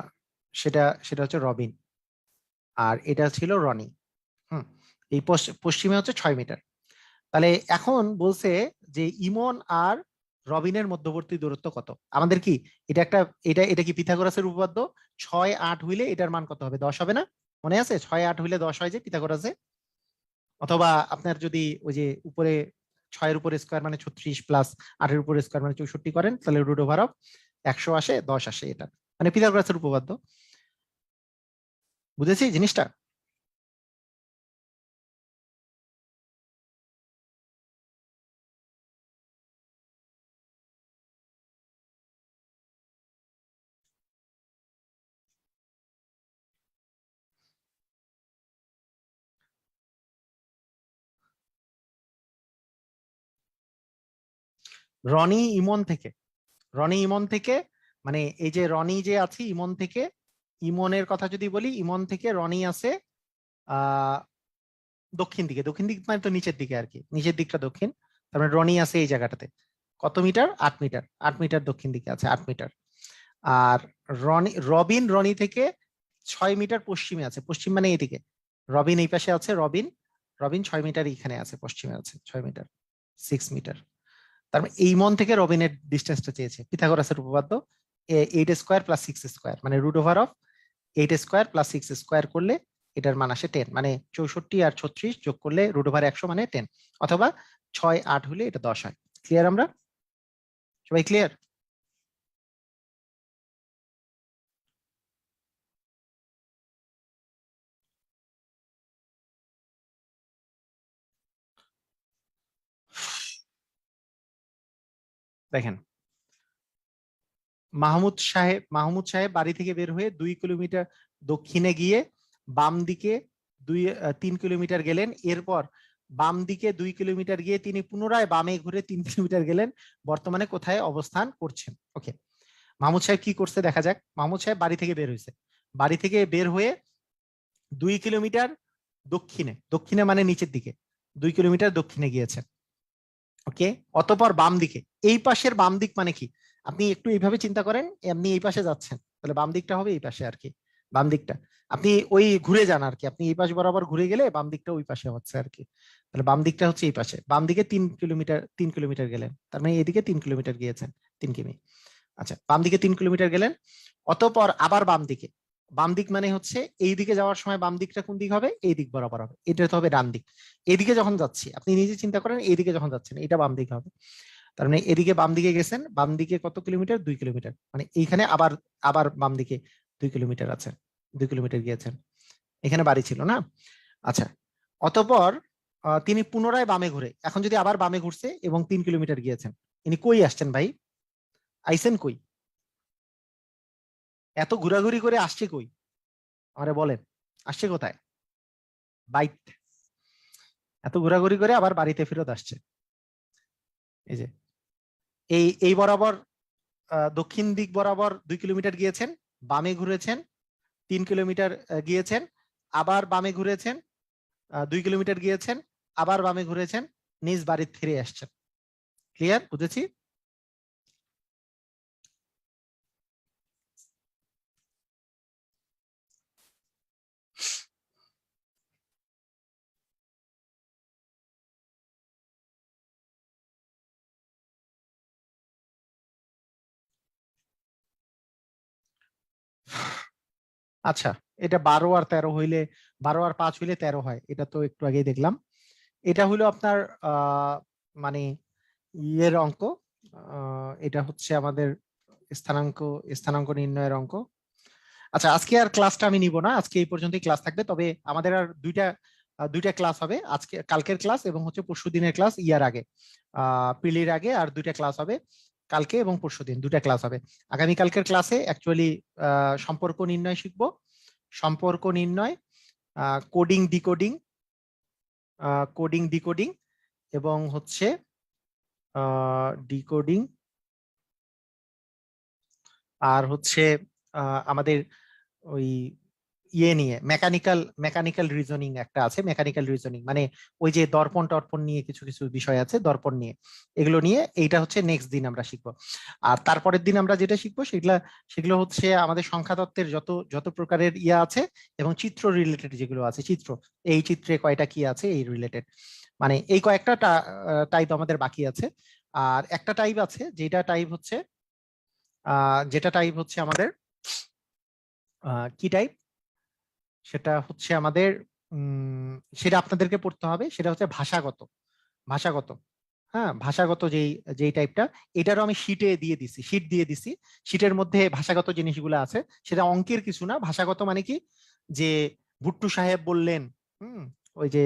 সেটা সেটা হচ্ছে রবিন, আর এটা ছিল রনি। হুম, এই পশ্চিমে হচ্ছে 6 মিটার। তাহলে এখন বলছে যে ইমন আর রবিনের মধ্যবর্তী দূরত্ব কত? আমাদের কি এটা একটা, এটা এটা কি পিথাগোরাসের উপপাদ্য? 6 8 হইলে এটার মান কত হবে? 10 হবে না? মনে আছে 6 8 হইলে 10 হয় যে পিথাগোরাসে? অথবা আপনার যদি ওই যে উপরে 6 এর উপর স্কোয়ার মানে 36 প্লাস 8 এর উপর স্কোয়ার মানে 64 করেন, তাহলে রুট ওভার অফ 100 আসে, 10 আসে, এটা মানে পিথাগোরাসের উপপাদ্য। বুঝেছি জিনিসটা? রনি ইমন থেকে, রনি ইমন থেকে, মানে এই যে রনি যে আছে ইমন থেকে, ইমনের কথা যদি বলি, ইমন থেকে রনি আছে আহ দক্ষিণ দিকে, দক্ষিণ দিক মানে তো নিচের দিকে আর কি, নিচের দিকটা দক্ষিণ। তার মানে রনি আছে এই জায়গাটাতে, কত মিটার? 8 মিটার, 8 মিটার দক্ষিণ দিকে আছে, 8 মিটার। আর রবিন রনি থেকে 6 মিটার পশ্চিমে আছে, পশ্চিম মানে এইদিকে, রবিন এই পাশে আছে, রবিন রবিন 6 মিটার এখানে আছে, পশ্চিমে আছে 6 মিটার, 6 মিটার। তার মানে এই মন থেকে রবিনের ডিস্টেন্সটা চেয়েছে, পিথাগোরাসের উপপাদ্য। 8 স্কোয়ার প্লাস 6 স্কোয়ার মানে root over of 8 square plus 6 square করলে এটার মান আসে 10, মানে 64 আর 36 যোগ করলে রুট ওভার 100 মানে 10, অথবা 6 8 হলে এটা 10 হয়। ক্লিয়ার? আমরা সবাই ক্লিয়ার? দেখেন, মাহমুদ সাহেব বাড়ি থেকে বের হয়ে 2 কিলোমিটার দক্ষিণে গিয়ে বাম দিকে 3 কিলোমিটার গেলেন। এরপর বাম দিকে 2 কিলোমিটার গিয়ে তিনি পুনরায় বামে ঘুরে 3 কিলোমিটার গেলেন। বর্তমানে কোথায় অবস্থান করছেন? ওকে, মাহমুদ সাহেব কি করছে দেখা যাক। মাহমুদ সাহেব বাড়ি থেকে বের হয়েছে, বাড়ি থেকে বের হয়ে 2 কিলোমিটার দক্ষিণে, দক্ষিণে মানে নিচের দিকে, 2 কিলোমিটার দক্ষিণে গিয়েছেন। ওকে, অতঃপর বাম দিকে, এই পাশের বাম দিক মানে কি? আপনি একটু এইভাবে চিন্তা করেন, আপনি এই পাশে যাচ্ছেন, তাহলে বাম দিকটা হবে এই পাশে আর কি, বাম দিকটা। আপনি ওই ঘুরে যান আর কি, আপনি এই পাশ বরাবর ঘুরে গেলে বাম দিকটা ওই পাশে হচ্ছে আর কি। তাহলে বাম দিকটা হচ্ছে এই পাশে, বাম দিকে 3 কিলোমিটার, 3 কিলোমিটার গেলেন, তার মানে এদিকে 3 কিলোমিটার গিয়েছেন, 3 কিমি। আচ্ছা, বাম দিকে 3 কিলোমিটার গেলেন, অতঃপর আবার বাম দিকে, বাম দিক মানে হচ্ছে এই দিকে যাওয়ার সময় বাম দিকটা কোন দিক হবে? এই দিক বরাবর হবে, এটা তো হবে ডান দিক। এদিকে যখন যাচ্ছি, আপনি নিজে চিন্তা করেন, এইদিকে যখন যাচ্ছেন এটা বাম দিক হবে। তার মানে এদিকে বাম দিকে গেছেন, বাম দিকে কত কিলোমিটার? 2 কিলোমিটার, মানে এইখানে আবার আবার বাম দিকে 2 কিলোমিটার আছে, 2 কিলোমিটার গিয়েছেন। এখানে বাড়ি ছিল না? আচ্ছা, অতঃপর তিনি পুনরায় বামে ঘুরে, এখন যদি আবার বামে ঘুরছে এবং 3 কিলোমিটার গিয়েছেন, ইনি কই আসছেন ভাই? আইসেন কই? এত ঘোরাঘুরি করে আসছে কই? আমারে বলেন, আসছে কোথায়? বাইট। এত ঘোরাঘুরি করে আবার বাড়িতে ফেরত আসছে। এই যে এই বরাবর দক্ষিণ দিক বরাবর 2 কিলোমিটার গিয়েছেন, বামে ঘুরেছেন 3 কিলোমিটার গিয়েছেন, আবার বামে ঘুরেছেন 2 কিলোমিটার গিয়েছেন, আবার বামে ঘুরেছেন, নিজ বাড়িতে ফিরে আসছেন। ক্লিয়ার? বুঝেছি? আচ্ছা, এটা 12 আর 13 হইলে, 12 আর 5 হইলে 13 হয়, এটা তো একটু আগেই দেখলাম। এটা হলো আপনার মানে ইয়ের অঙ্ক, এটা হচ্ছে আমাদের স্থানাঙ্ক স্থানাঙ্ক নির্ণয়ের অঙ্ক। আচ্ছা, আজকে আর ক্লাসটা আমি নিব না, আজকে এই পর্যন্তই ক্লাস থাকবে। তবে আমাদের আর দুইটা ক্লাস হবে, আজকে কালকের ক্লাস এবং হচ্ছে পরশু দিনের ক্লাস, ইয়ার আগে পিলির আগে আর দুইটা ক্লাস হবে, কালকে এবং পরশু দিন দুইটা ক্লাস হবে। আগামী কালকের ক্লাসে অ্যাকচুয়ালি সম্পর্ক নির্ণয় শিখবো, সম্পর্ক নির্ণয়, কোডিং ডিকোডিং, কোডিং ডিকোডিং এবং হচ্ছে ডিকোডিং, আর হচ্ছে আমাদের ওই ইয়ে নিয়ে মেকানিক্যাল রিজনিং একটা আছে, মেকানিক্যাল রিজনিং মানে ওই যে দর্পণ টর্পণ নিয়ে কিছু কিছু বিষয় আছে, দর্পণ নিয়ে, এগুলো নিয়ে এইটা হচ্ছে নেক্সট দিন আমরা শিখবো। আর তারপরের দিন আমরা যেটা শিখবো সেগুলো হচ্ছে আমাদের সংখ্যা তত্ত্বের যত প্রকারের ইয়া আছে এবং চিত্র রিলেটেড যেগুলো আছে, চিত্র, এই চিত্রে কয়টা কি আছে এই রিলেটেড, মানে এই কয়েকটা টাইপ আমাদের বাকি আছে। আর একটা টাইপ আছে যেটা টাইপ হচ্ছে আমাদের কি টাইপ, সেটা হচ্ছে আমাদের সেটা আপনাদেরকে পড়তে হবে, সেটা হচ্ছে ভাষাগত। ভাষাগত, হ্যাঁ, ভাষাগত যেই টাইপটা, এটারও আমি শীট দিয়ে দিছি। শীটের মধ্যে ভাষাগত জিনিসগুলো আছে, সেটা অঙ্কের কিছু না। ভাষাগত মানে কি, যে ভুট্টু সাহেব বললেন, ওই যে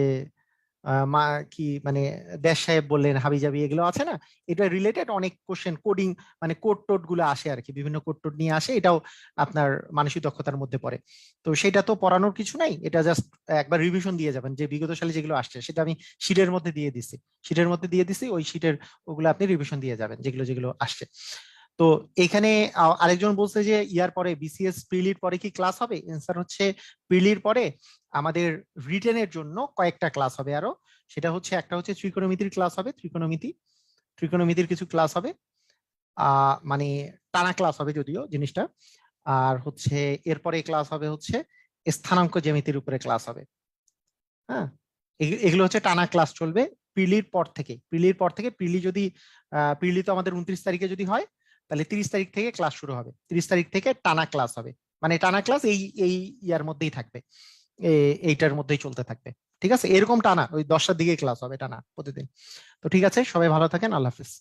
মা কি মানে দেশ সাহেব বললেন, হাবিজাবি, এগুলো আছে না, এটা রিলেটেড অনেক কোশ্চেন, কোডিং মানে কোড টোড গুলো আসে আর কি, বিভিন্ন কোড টোড নিয়ে আসে, এটাও আপনার মানসিক দক্ষতার মধ্যে পড়ে। তো সেটা তো পড়ানোর কিছু নাই, এটা জাস্ট একবার রিভিশন দিয়ে যাবেন, যে বিগত সালে যেগুলো আসছে সেটা আমি শীটের মধ্যে দিয়ে দিছি, ওই শীটের ওগুলো আপনি রিভিশন দিয়ে যাবেন যেগুলো যেগুলো আসছে। তো এখানে আরেকজন বলছে যে ইয়ার পরে বিসিএস প্রিলির পরে কি ক্লাস হবে, এন্সার হচ্ছে প্রিলির পরে আমাদের রিটেনের জন্য কয়েকটা ক্লাস হবে আরো। সেটা হচ্ছে একটা হচ্ছে ত্রিকোণমিতির ক্লাস হবে, ত্রিকোণমিতির কিছু ক্লাস হবে, মানে টানা ক্লাস হবে যদিও জিনিসটা। আর হচ্ছে এরপরে ক্লাস হবে হচ্ছে স্থানাঙ্ক জ্যামিতির উপরে ক্লাস হবে। হ্যাঁ, এগুলো হচ্ছে টানা ক্লাস চলবে প্রিলির পর থেকে প্রিলি তো আমাদের 29 তারিখে যদি হয়, তাহলে 30 তারিখ থেকে ক্লাস শুরু হবে, 30 তারিখ থেকে টানা ক্লাস হবে, মানে টানা ক্লাস এই ইয়ার মধ্যেই থাকবে, এইটার মধ্যেই চলতে থাকবে। ঠিক আছে, এরকম টানা ওই 10টার দিকে ক্লাস হবে টানা প্রতিদিন। তো ঠিক আছে, সবাই ভালো থাকেন, আল্লাহ হাফিজ।